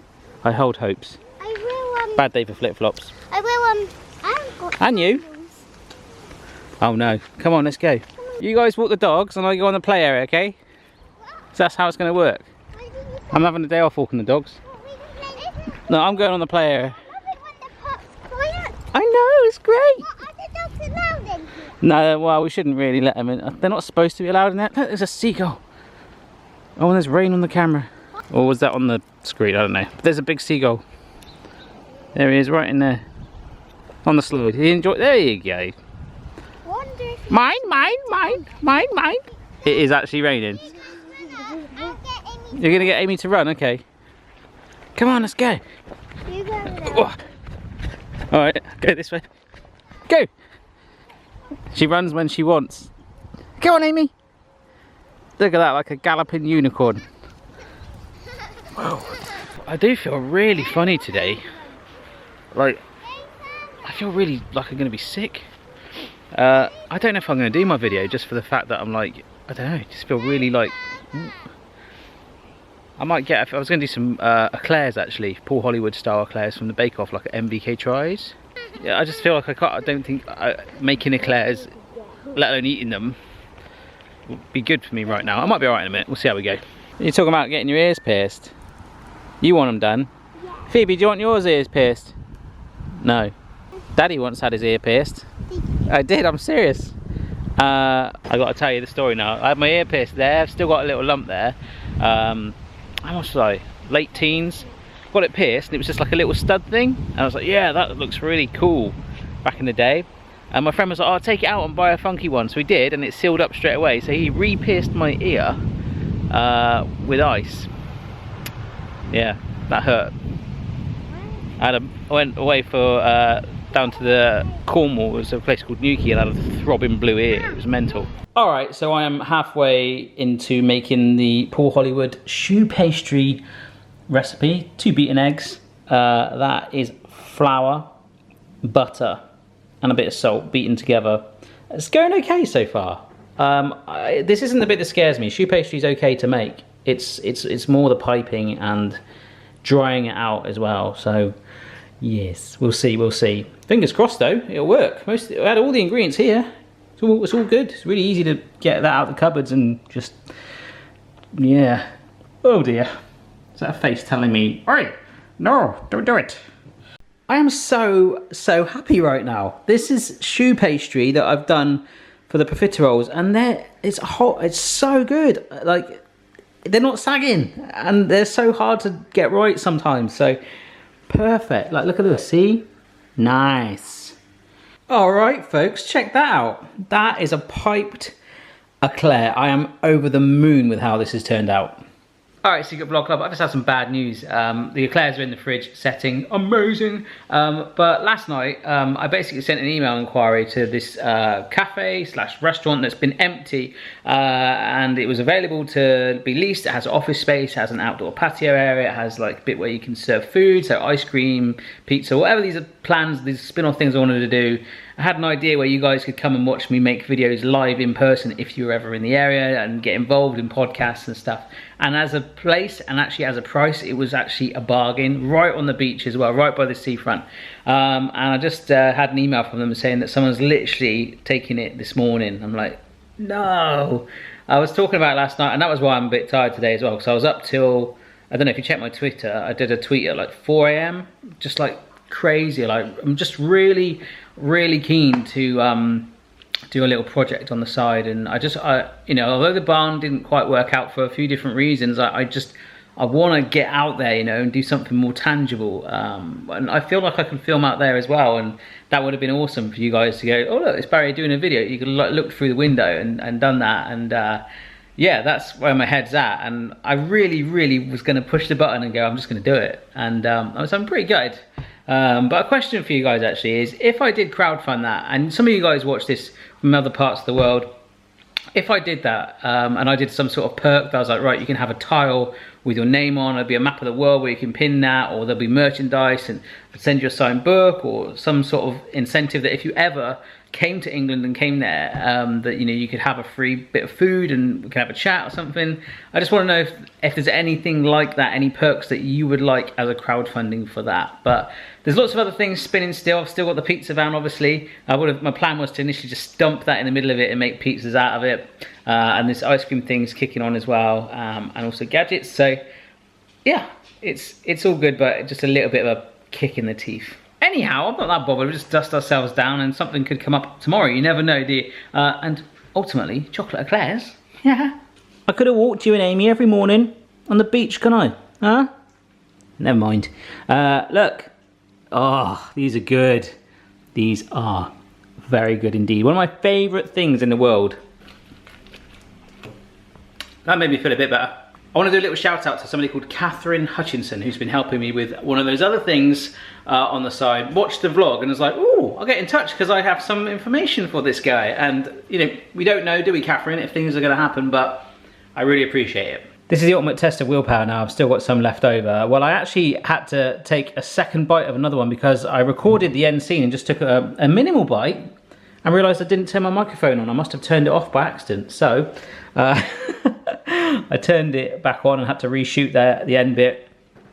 I hold hopes. I will Bad day for flip-flops. I will I haven't got And you? sandals. Oh no. Come on, let's go. You guys walk the dogs and I go on the play area, okay? So that's how it's going to work. Why didn't you I'm having a day off walking the dogs. we can play this? No, I'm going on the play area. I love it when the pup's quiet. I know, it's great. What, are the dogs allowed in here? No, well, we shouldn't really let them in. They're not supposed to be allowed in there. Look, there's a seagull. Oh, and there's rain on the camera. Or was that on the screen? I don't know. But there's a big seagull. There he is, right in there. On the slide. He enjoyed. There you go. Wonder if Mine, mine, mine, mine, mine. It is actually raining. I'll get Amy. You're going to get Amy to run, okay. Come on, let's go. You go there. Oh. Alright, go this way. Go! She runs when she wants. Go on, Amy! Look at that, like a galloping unicorn. Whoa. I do feel really funny today. Like, I feel really like I'm going to be sick. I don't know if I'm going to do my video just for the fact that I'm like, I don't know, just feel really like... I might get, I was going to do some Eclairs actually, Paul Hollywood style Eclairs from the Bake Off, like an MVK tries. Yeah, I just feel like I don't think making Eclairs, let alone eating them, would be good for me right now. I might be alright in a minute, we'll see how we go. You're talking about getting your ears pierced. You want them done? Yeah. Phoebe, do you want yours ears pierced? No. Daddy once had his ear pierced. I did, I'm serious. I got to tell you the story now. I had my ear pierced there. I've still got a little lump there. How much was I? Late teens. Got it pierced, and it was just like a little stud thing. And I was like, yeah, that looks really cool. Back in the day. And my friend was like, oh, take it out and buy a funky one. So he did, and it sealed up straight away. So he re-pierced my ear with ice. Yeah, that hurt. I went away for down to the Cornwall. There's a place called Newquay, and I had a throbbing blue ear. It was mental. All right, so I am halfway into making the Paul Hollywood choux pastry recipe. 2 beaten eggs. That is flour, butter, and a bit of salt beaten together. It's going okay so far. This isn't the bit that scares me. Choux pastry is okay to make. It's more the piping and drying it out as well. So yes, we'll see. Fingers crossed though, it'll work. I had all the ingredients here. It's all good. It's really easy to get that out of the cupboards and just, yeah. Oh dear. Is that a face telling me, "Oi, no, don't do it"? I am so happy right now. This is choux pastry that I've done for the profiteroles, and it's hot. It's so good. Like, they're not sagging, and they're so hard to get right sometimes. So perfect. Like, look at this. See, nice. All right, folks, check that out. That is a piped eclair. I am over the moon with how this has turned out. Alright, Secret Vlog Club, I've just had some bad news. The eclairs are in the fridge, setting, amazing. But last night, I basically sent an email inquiry to this cafe / restaurant that's been empty. And it was available to be leased. It has office space, it has an outdoor patio area, it has like a bit where you can serve food, so ice cream, pizza, whatever these are plans, these spin-off things I wanted to do. I had an idea where you guys could come and watch me make videos live in person if you were ever in the area and get involved in podcasts and stuff. And as a place and actually as a price, it was actually a bargain, right on the beach as well, right by the seafront. And I just had an email from them saying that someone's literally taking it this morning. I'm like, no. I was talking about it last night, and that was why I'm a bit tired today as well, because I was up till, I don't know if you check my Twitter, I did a tweet at like 4 AM, just like crazy. Like, I'm just really keen to do a little project on the side, and I you know, although the barn didn't quite work out for a few different reasons, I want to get out there, you know, and do something more tangible. And I feel like I can film out there as well, and that would have been awesome for you guys to go, oh look, it's Barry doing a video. You could like look through the window and done that, and yeah, that's where my head's at. And I really was going to push the button and go, I'm just going to do it, and I'm pretty gutted. But a question for you guys actually is, if I did crowdfund that, and some of you guys watch this from other parts of the world, if I did that and I did some sort of perk that I was like, right, you can have a tile with your name on, there'll be a map of the world where you can pin that, or there'll be merchandise and I'd send you a signed book, or some sort of incentive that if you ever came to England and came there, that, you know, you could have a free bit of food and we can have a chat or something. I just want to know if there's anything like that, any perks that you would like as a crowdfunding for that. But there's lots of other things spinning still. I've still got the pizza van, obviously. My plan was to initially just dump that in the middle of it and make pizzas out of it. And this ice cream thing's kicking on as well, and also gadgets. So yeah, it's all good, but just a little bit of a kick in the teeth. Anyhow, I'm not that bothered. We'll just dust ourselves down and something could come up tomorrow. You never know, do you? And ultimately, chocolate eclairs. Yeah. I could have walked you and Amy every morning on the beach, can I? Huh? Never mind. Look. Oh, these are good. These are very good indeed. One of my favourite things in the world. That made me feel a bit better. I want to do a little shout out to somebody called Catherine Hutchinson, who's been helping me with one of those other things on the side. Watched the vlog and was like, oh, I'll get in touch because I have some information for this guy. And, you know, we don't know, do we, Catherine, if things are going to happen, but I really appreciate it. This is the ultimate test of willpower now. I've still got some left over. Well, I actually had to take a second bite of another one because I recorded the end scene and just took a minimal bite and realised I didn't turn my microphone on. I must have turned it off by accident. So I turned it back on and had to reshoot the end bit.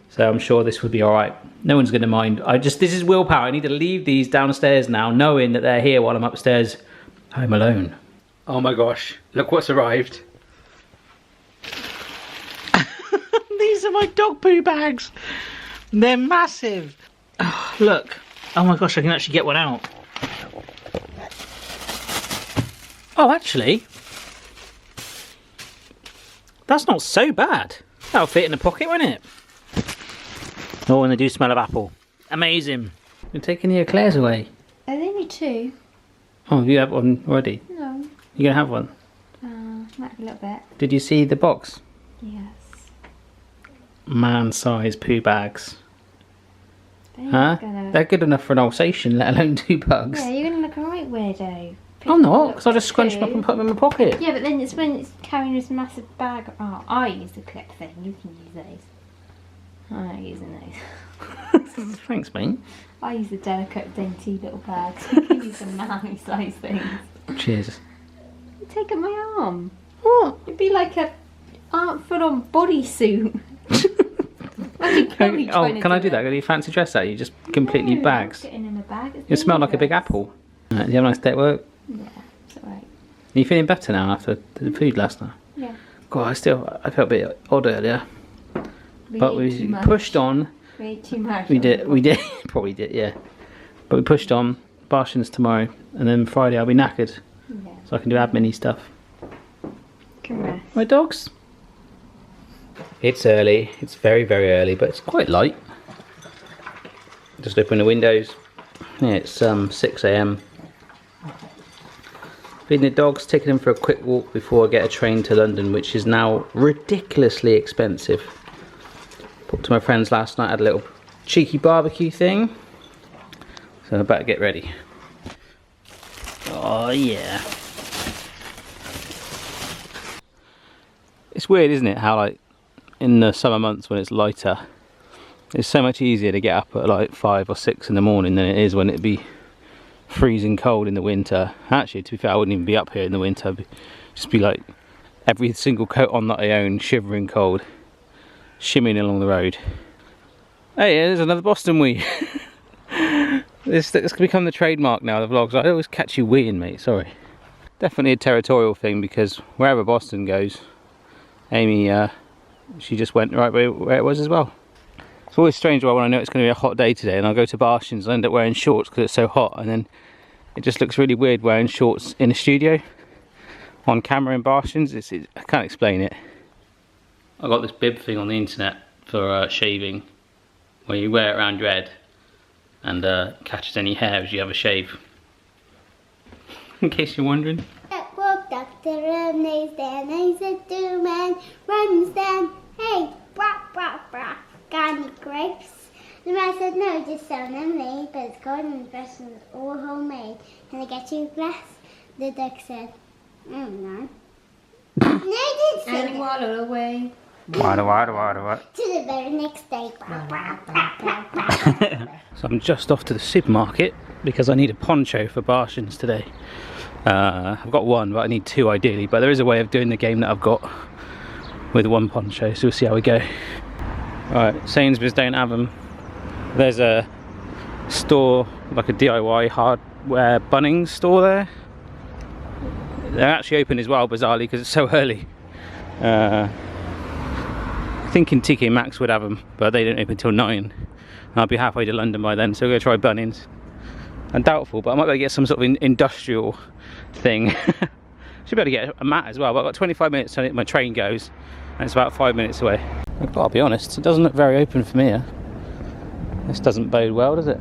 So I'm sure this would be all right. No one's going to mind. This is willpower. I need to leave these downstairs now, knowing that they're here while I'm upstairs home alone. Oh my gosh, look what's arrived. These are my dog poo bags. They're massive. Oh, look. Oh my gosh, I can actually get one out. Oh, actually, that's not so bad. That'll fit in the pocket, won't it? Oh, and they do smell of apple. Amazing. You're taking the eclairs away. There's only 2. Oh, you have one already? No. You're going to have one? Might be a little bit. Did you see the box? Yes. Man-sized poo bags. Huh? They're good enough for an Alsatian, let alone 2 bugs. Yeah, you're going to look alright weirdo. I'm not, because I just scrunch them up and put them in my pocket. Yeah, but then it's when it's carrying this massive bag. Oh, I use the clip thing. You can use those. I'm not using those. Thanks, mate. I use the delicate, dainty little bags. You can use the mammy size things. Cheers. You take up my arm. What? It'd be like a full-on bodysuit. Oh, can I do that? Can you fancy dress that? You just completely bags. Getting in a bag. You smell like a big apple. Do you have a nice day at work? Yeah, it's alright. Are you feeling better now after the food last night? Yeah. God, I felt a bit odd earlier. But we pushed on. We ate too much. We did, probably did, yeah. But we pushed on. Barshins tomorrow, and then Friday I'll be knackered. Yeah. So I can do admin-y stuff. Can rest. My dogs? It's early. It's very, very early, but it's quite light. Just open the windows. Yeah, it's 6 AM. Feeding the dogs, taking them for a quick walk before I get a train to London, which is now ridiculously expensive. Talked to my friends last night, had a little cheeky barbecue thing. So I better get ready. Oh yeah. It's weird, isn't it, how like in the summer months when it's lighter, it's so much easier to get up at like 5 or 6 in the morning than it is when it'd be freezing cold in the winter. Actually, to be fair, I wouldn't even be up here in the winter. I'd just be like every single coat on that I own, shivering cold, shimmying along the road. Hey, there's another Boston wee. This can become the trademark now of the vlogs. I always catch you weeing, mate, sorry. Definitely a territorial thing, because wherever Boston goes, Amy, she just went right where it was as well. It's always strange when I know it's going to be a hot day today and I'll go to Barshins and I end up wearing shorts because it's so hot, and then it just looks really weird wearing shorts in a studio on camera in Barshins. I can't explain it. I got this bib thing on the internet for shaving, where you wear it around your head and catches any hair as you have a shave. In case you're wondering. Walked up the road, nose down, nose a man runs down. Hey, brah, brah, brah. Got any grapes? The man said, no, just sell them made, but it's golden and fresh and it's all homemade. Can I get you a glass? The duck said, no. No, he didn't say And waddle away. What? to the very next day. So I'm just off to the supermarket because I need a poncho for Barshins today. I've got one, but I need 2 ideally, but there is a way of doing the game that I've got with 1 poncho, so we'll see how we go. Alright, Sainsbury's don't have them. There's a store, like a DIY hardware Bunnings store there. They're actually open as well, bizarrely, because it's so early. Thinking TK Maxx would have them, but they don't open till 9. And I'll be halfway to London by then, so we're going to try Bunnings. I'm doubtful, but I might be able to get some sort of industrial thing. Should be able to get a mat as well, but I've got 25 minutes till my train goes, and it's about 5 minutes away. But I'll be honest, it doesn't look very open for me here. This doesn't bode well, does it?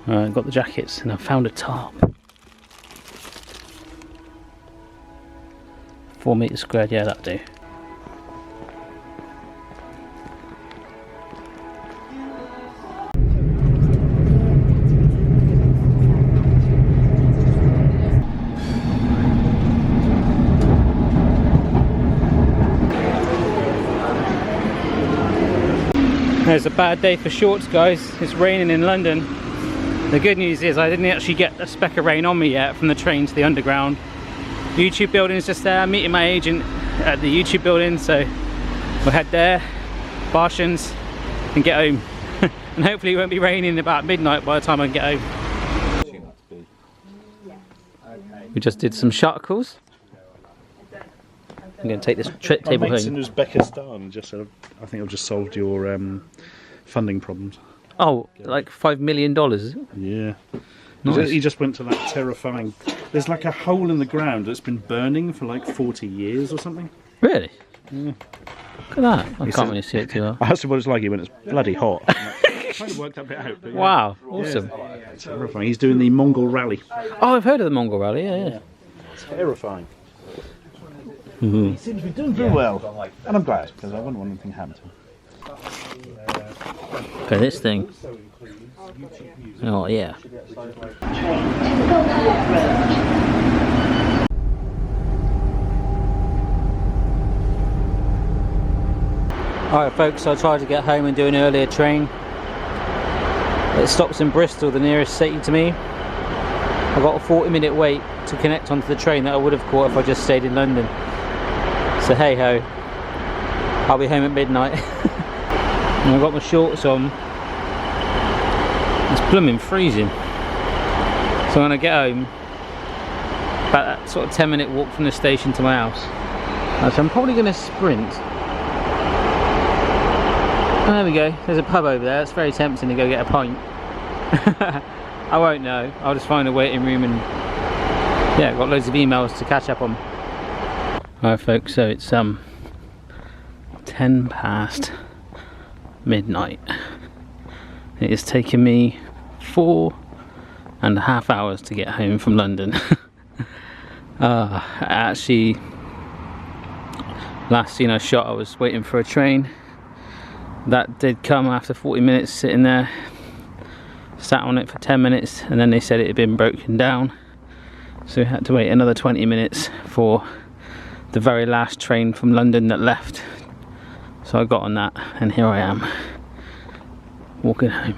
Alright, I've got the jackets, and I've found a tarp. 4 metres squared, yeah, that'll do. There's a bad day for shorts, guys. It's raining in London. The good news is I didn't actually get a speck of rain on me yet from the train to the underground. The YouTube building is just there. I'm meeting my agent at the YouTube building, so we'll head there, Barshins, and get home. And hopefully it won't be raining about midnight by the time I can get home. We just did some sharkles. I'm going to take this table home. In Uzbekistan just said, I think I've just solved your funding problems. Oh, like $5 million, is it? Yeah. Nice. He just went to that terrifying... There's like a hole in the ground that's been burning for like 40 years or something. Really? Yeah. Look at that. I can't really see it too well. I asked him what it's like when it's bloody hot. I kind of worked that bit out. But yeah. Wow, awesome. Yeah, terrifying. He's doing the Mongol rally. Oh, I've heard of the Mongol rally, yeah. Terrifying. He seems to be doing very well. And I'm glad, because I wouldn't want anything to happen to him. Okay, this thing. Oh, yeah. Alright folks, so I tried to get home and do an earlier train. It stops in Bristol, the nearest city to me. I got a 40-minute wait to connect onto the train that I would have caught if I just stayed in London. So hey ho, I'll be home at midnight. And I've got my shorts on. It's blooming freezing. So when I get home, about that sort of 10-minute walk from the station to my house. So I'm probably going to sprint. Oh, there we go, there's a pub over there. It's very tempting to go get a pint. I won't know, I'll just find a waiting room and yeah, I've got loads of emails to catch up on. Alright folks, so it's 10 past midnight. It has taken me 4.5 hours to get home from London. Actually, last scene I shot, I was waiting for a train. That did come after 40 minutes sitting there. Sat on it for 10 minutes and then they said it had been broken down. So we had to wait another 20 minutes for the very last train from London that left. So I got on that and here I am, walking home.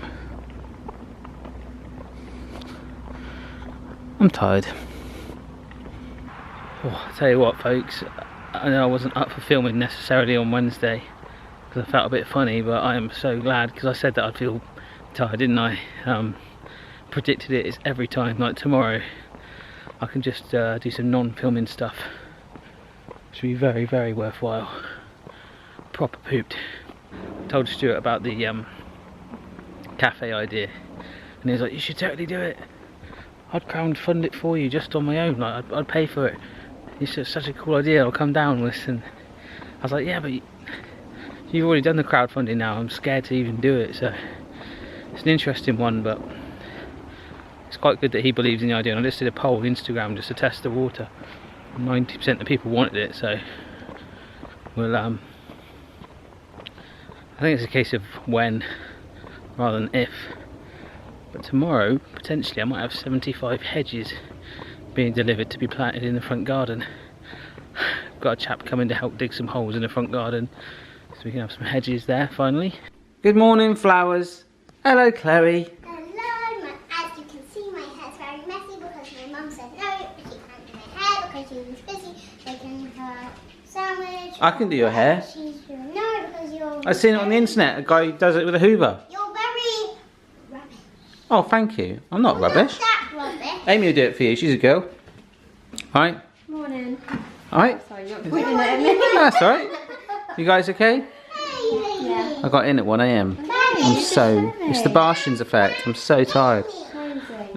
I'm tired. Oh, I'll tell you what folks, I know I wasn't up for filming necessarily on Wednesday because I felt a bit funny, but I am so glad because I said that I'd feel tired, didn't I? Predicted it is every time, like tomorrow I can just do some non-filming stuff. Should be very, very worthwhile. Proper pooped. Told Stuart about the cafe idea and he was like, you should totally do it. I'd crowdfund it for you just on my own, like I'd pay for it. He said, such a cool idea, I'll come down and listen. I was like, yeah, but you've already done the crowdfunding now, I'm scared to even do it. So it's an interesting one, but it's quite good that he believes in the idea. And I just did a poll on Instagram just to test the water. 90% of people wanted it, so we'll I think it's a case of when rather than if. But tomorrow, potentially, I might have 75 hedges being delivered to be planted in the front garden. Got a chap coming to help dig some holes in the front garden, so we can have some hedges there finally. Good morning, flowers. Hello, Chloe. Hello, as you can see, my hair's very messy because my mum said no, she can't do my hair because she was busy making her sandwich. I can do your hair. She's doing no because you're... I've seen it on the internet, a guy does it with a hoover. You're very rubbish. Oh, thank you. I'm not rubbish. Not that rubbish. Amy will do it for you, she's a girl. Alright? Morning. Alright? Sorry, you're not pointing at me. That's alright. You guys okay? Yeah. I got in at 1 AM. I'm so... It's the Bartians effect. I'm so tired.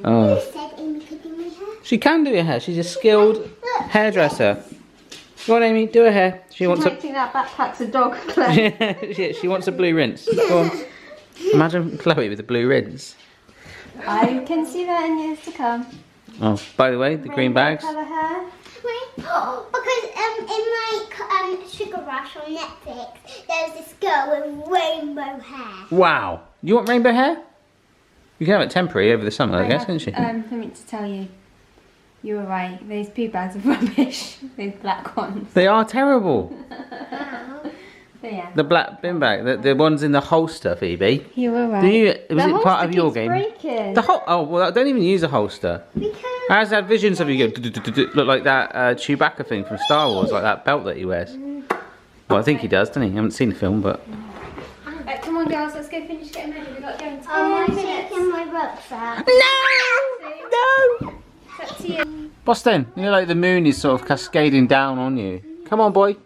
Oh. You said Amy could do my hair. She can do your hair. She's a skilled hairdresser. Go on, Amy, do her hair. She wants I a... think that backpack's a dog play. she wants a blue rinse. Go on. Imagine Chloe with a blue rinse. I can see that in years to come. Oh, by the way, the green bags. Colour hair. Because in my Sugar Rush on Netflix, there's this girl with rainbow hair. Wow. You want rainbow hair? You can have it temporary over the summer, I guess, can't you? Something to tell you. You were right. Those poo bags are rubbish. Those black ones. They are terrible. But yeah. The black bin bag, the ones in the holster, Phoebe. You were right. Was it part of your game? Breaking. Oh, well, don't even use a holster. Because I always had visions of you go look like that Chewbacca thing from Star Wars, like that belt that he wears. Well, I think he does, doesn't he? I haven't seen the film, but... Right, come on, girls, let's go finish getting ready. We've got to go in 10 I'm minutes. taking my rugs out. No! It's up to you. Boston, you know, like the moon is sort of cascading down on you. Come on, boy.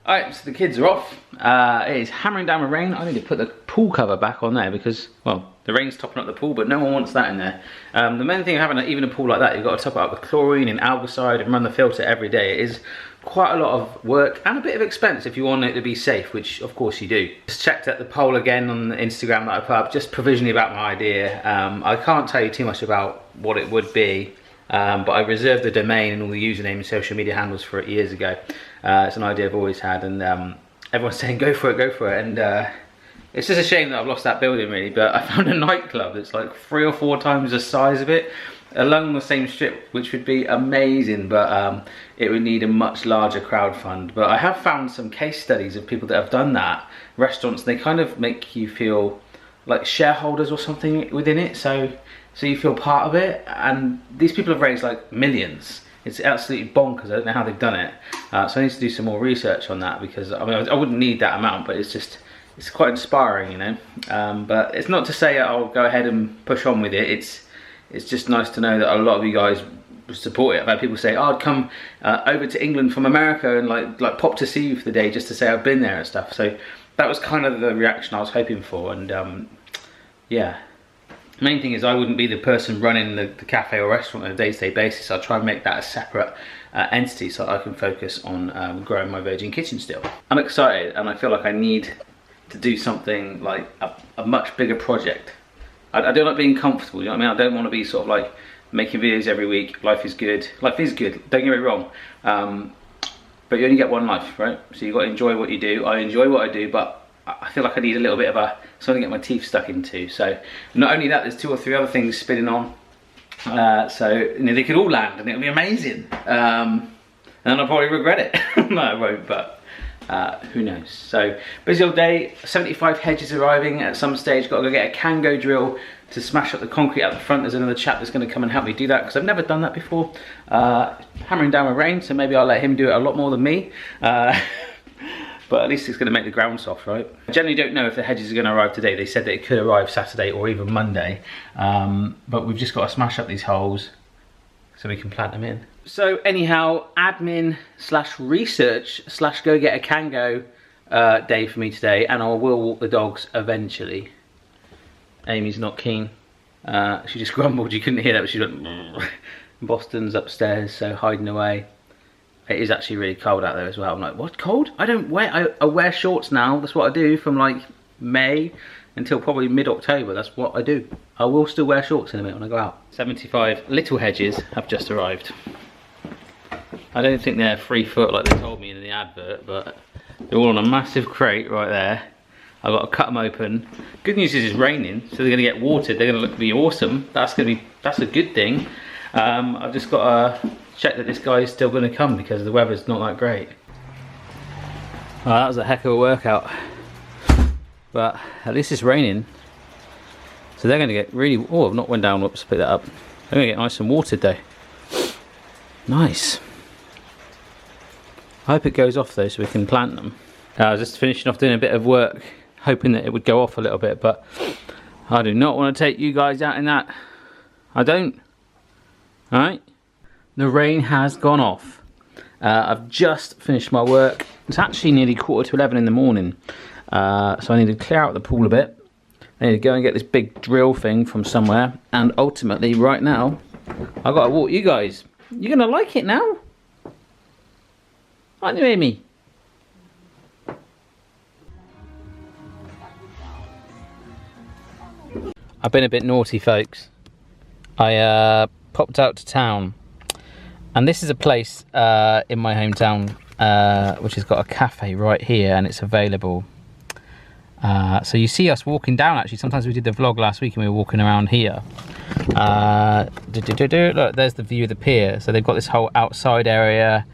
Alright, so the kids are off. It is hammering down with rain. I need to put the pool pool cover back on there because, well, the rain's topping up the pool, but no one wants that in there. The main thing of having even a pool like that, you've got to top it up with chlorine and algicide and run the filter every day. It is quite a lot of work and a bit of expense if you want it to be safe, which of course you do. Just checked out the poll again on the Instagram that I put up, just provisionally about my idea. I can't tell you too much about what it would be, but I reserved the domain and all the username and social media handles for it years ago. It's an idea I've always had, and everyone's saying go for it, and it's just a shame that I've lost that building really, but I found a nightclub that's like 3 or 4 times the size of it along the same strip, which would be amazing, but it would need a much larger crowd fund. But I have found some case studies of people that have done that, restaurants. They kind of make you feel like shareholders or something within it, so you feel part of it, and these people have raised like millions. It's absolutely bonkers. I don't know how they've done it, so I need to do some more research on that, because I mean I wouldn't need that amount, but it's quite inspiring, you know. But it's not to say I'll go ahead and push on with it. It's just nice to know that a lot of you guys support it. I've had people say, oh, I'd come over to England from America and like pop to see you for the day just to say I've been there and stuff. So that was kind of the reaction I was hoping for, and yeah. Main thing is I wouldn't be the person running the cafe or restaurant on a day-to-day basis. I'll try and make that a separate entity so I can focus on growing my virgin kitchen still. I'm excited, and I feel like I need to do something like a much bigger project. I don't like being comfortable, you know what I mean? I don't want to be sort of like making videos every week. Life is good, don't get me wrong, but you only get one life, right? So you've got to enjoy what you do. I enjoy what I do, but I feel like I need a little bit of something to get my teeth stuck into. So not only that, there's 2 or 3 other things spinning on, so you know, they could all land and it'll be amazing, and then I'll probably regret it. No, I won't, but who knows. So busy all day. 75 hedges arriving at some stage. Got to go get a Kango drill to smash up the concrete out the front. There's another chap that's going to come and help me do that, because I've never done that before. Hammering down with rain, so maybe I'll let him do it a lot more than me. But at least it's going to make the ground soft, right? I generally don't know if the hedges are going to arrive today. They said that it could arrive Saturday or even Monday, but we've just got to smash up these holes so we can plant them in. So anyhow, admin / research / go get a Kango day for me today, and I will walk the dogs eventually. Amy's not keen. She just grumbled. You couldn't hear that, but she went. Boston's upstairs, so hiding away. It is actually really cold out there as well. I'm like, what, cold? I don't wear, I wear shorts now. That's what I do from like May until probably mid-October. That's what I do. I will still wear shorts in a minute when I go out. 75 little hedges have just arrived. I don't think they're 3 foot like they told me in the advert, but they're all on a massive crate right there. I've got to cut them open. Good news is it's raining, so they're going to get watered. They're going to look be awesome. That's a good thing. I've just got to check that this guy is still going to come, because the weather's not that great. Well, that was a heck of a workout, but at least it's raining, so they're going to get really, oh, I've not went down, whoops, pick that up. They're going to get nice and watered though. Nice. I hope it goes off though, so we can plant them. I was just finishing off doing a bit of work, hoping that it would go off a little bit, but I do not want to take you guys out in that. I don't. Alright, the rain has gone off. I've just finished my work. It's actually nearly 11:15 in the morning, so I need to clear out the pool a bit. I need to go and get this big drill thing from somewhere, and ultimately right now I've got to walk you guys. You're gonna like it now, aren't you, Amy? I've been a bit naughty, folks. I popped out to town, and this is a place in my hometown which has got a cafe right here, and it's available. So you see us walking down. Actually, sometimes we did the vlog last week and we were walking around here. Look, there's the view of the pier. So they've got this whole outside area.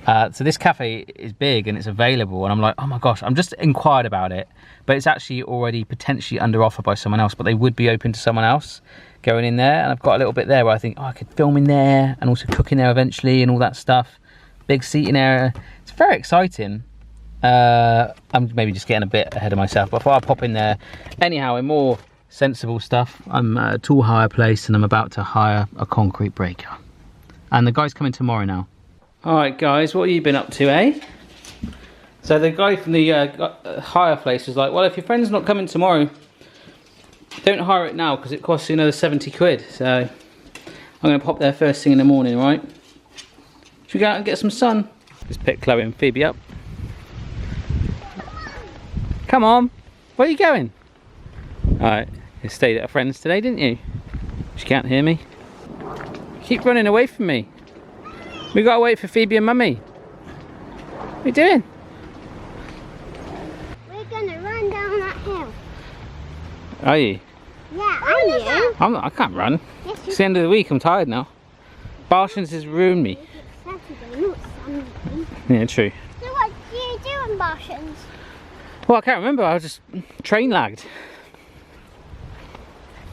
So this cafe is big and it's available, and I'm like, oh my gosh, I'm just inquired about it, but it's actually already potentially under offer by someone else, but they would be open to someone else going in there. And I've got a little bit there where I think, oh, I could film in there and also cook in there eventually and all that stuff. Big seating area. It's very exciting. I'm maybe just getting a bit ahead of myself, but before I pop in there, anyhow, in more sensible stuff, I'm at a tool hire place and I'm about to hire a concrete breaker. And the guy's coming tomorrow now. Alright guys, what have you been up to, eh? So the guy from the hire place was like, well, if your friend's not coming tomorrow, don't hire it now because it costs you another 70 quid. So I'm going to pop there first thing in the morning, right? Should we go out and get some sun? Just pick Chloe and Phoebe up. Come on, where are you going? Alright, you stayed at a friend's today, didn't you? She can't hear me. Keep running away from me. We gotta wait for Phoebe and Mummy. What are you doing? We're gonna run down that hill. Are you? Yeah, are you? I'm not, I can't run. Yes, It's the end of the week, I'm tired now. Barshans has ruined me. It's Saturday, not Sunday. Yeah, true. So what do you do in Barshans? Well, I can't remember, I was just train lagged.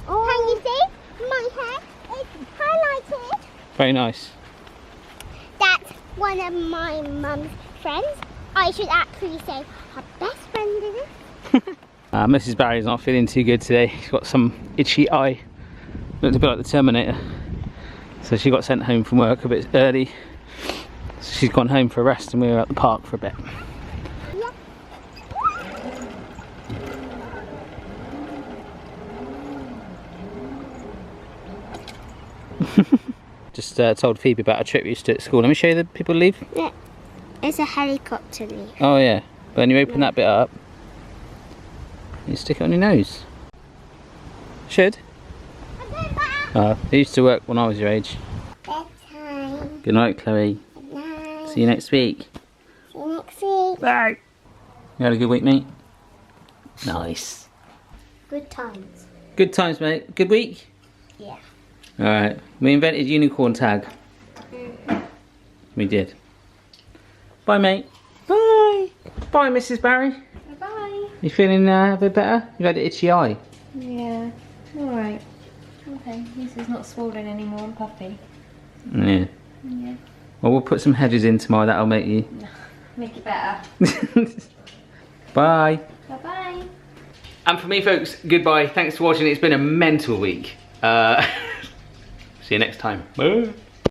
Oh. Can you see? My hair is highlighted. Very nice. That's one of my mum's friends. I should actually say her best friend is it? Mrs. Barry's not feeling too good today. She's got some itchy eye. Looked a bit like the Terminator. So she got sent home from work a bit early. So she's gone home for a rest and we were at the park for a bit. Just told Phoebe about a trip we used to at school. Let me show you the people leave. Yeah, it's a helicopter leaf. Oh yeah, but when you open that bit up, you stick it on your nose. Should. It used to work when I was your age. Bedtime. Good night, Chloe. Good night. See you next week. See you next week. Bye. You had a good week, mate? Nice. Good times. Good times, mate. Good week? Yeah. Alright. We invented unicorn tag. We did. Bye, mate. Bye. Bye, Mrs. Barry. Bye. You feeling a bit better? You've had an itchy eye. Yeah. Alright. Okay. This is not swollen anymore and puffy. Yeah. Yeah. Well, we'll put some hedges in tomorrow. That'll make you. Make it better. Bye. Bye bye. And for me, folks, goodbye. Thanks for watching. It's been a mental week. See you next time. Bye.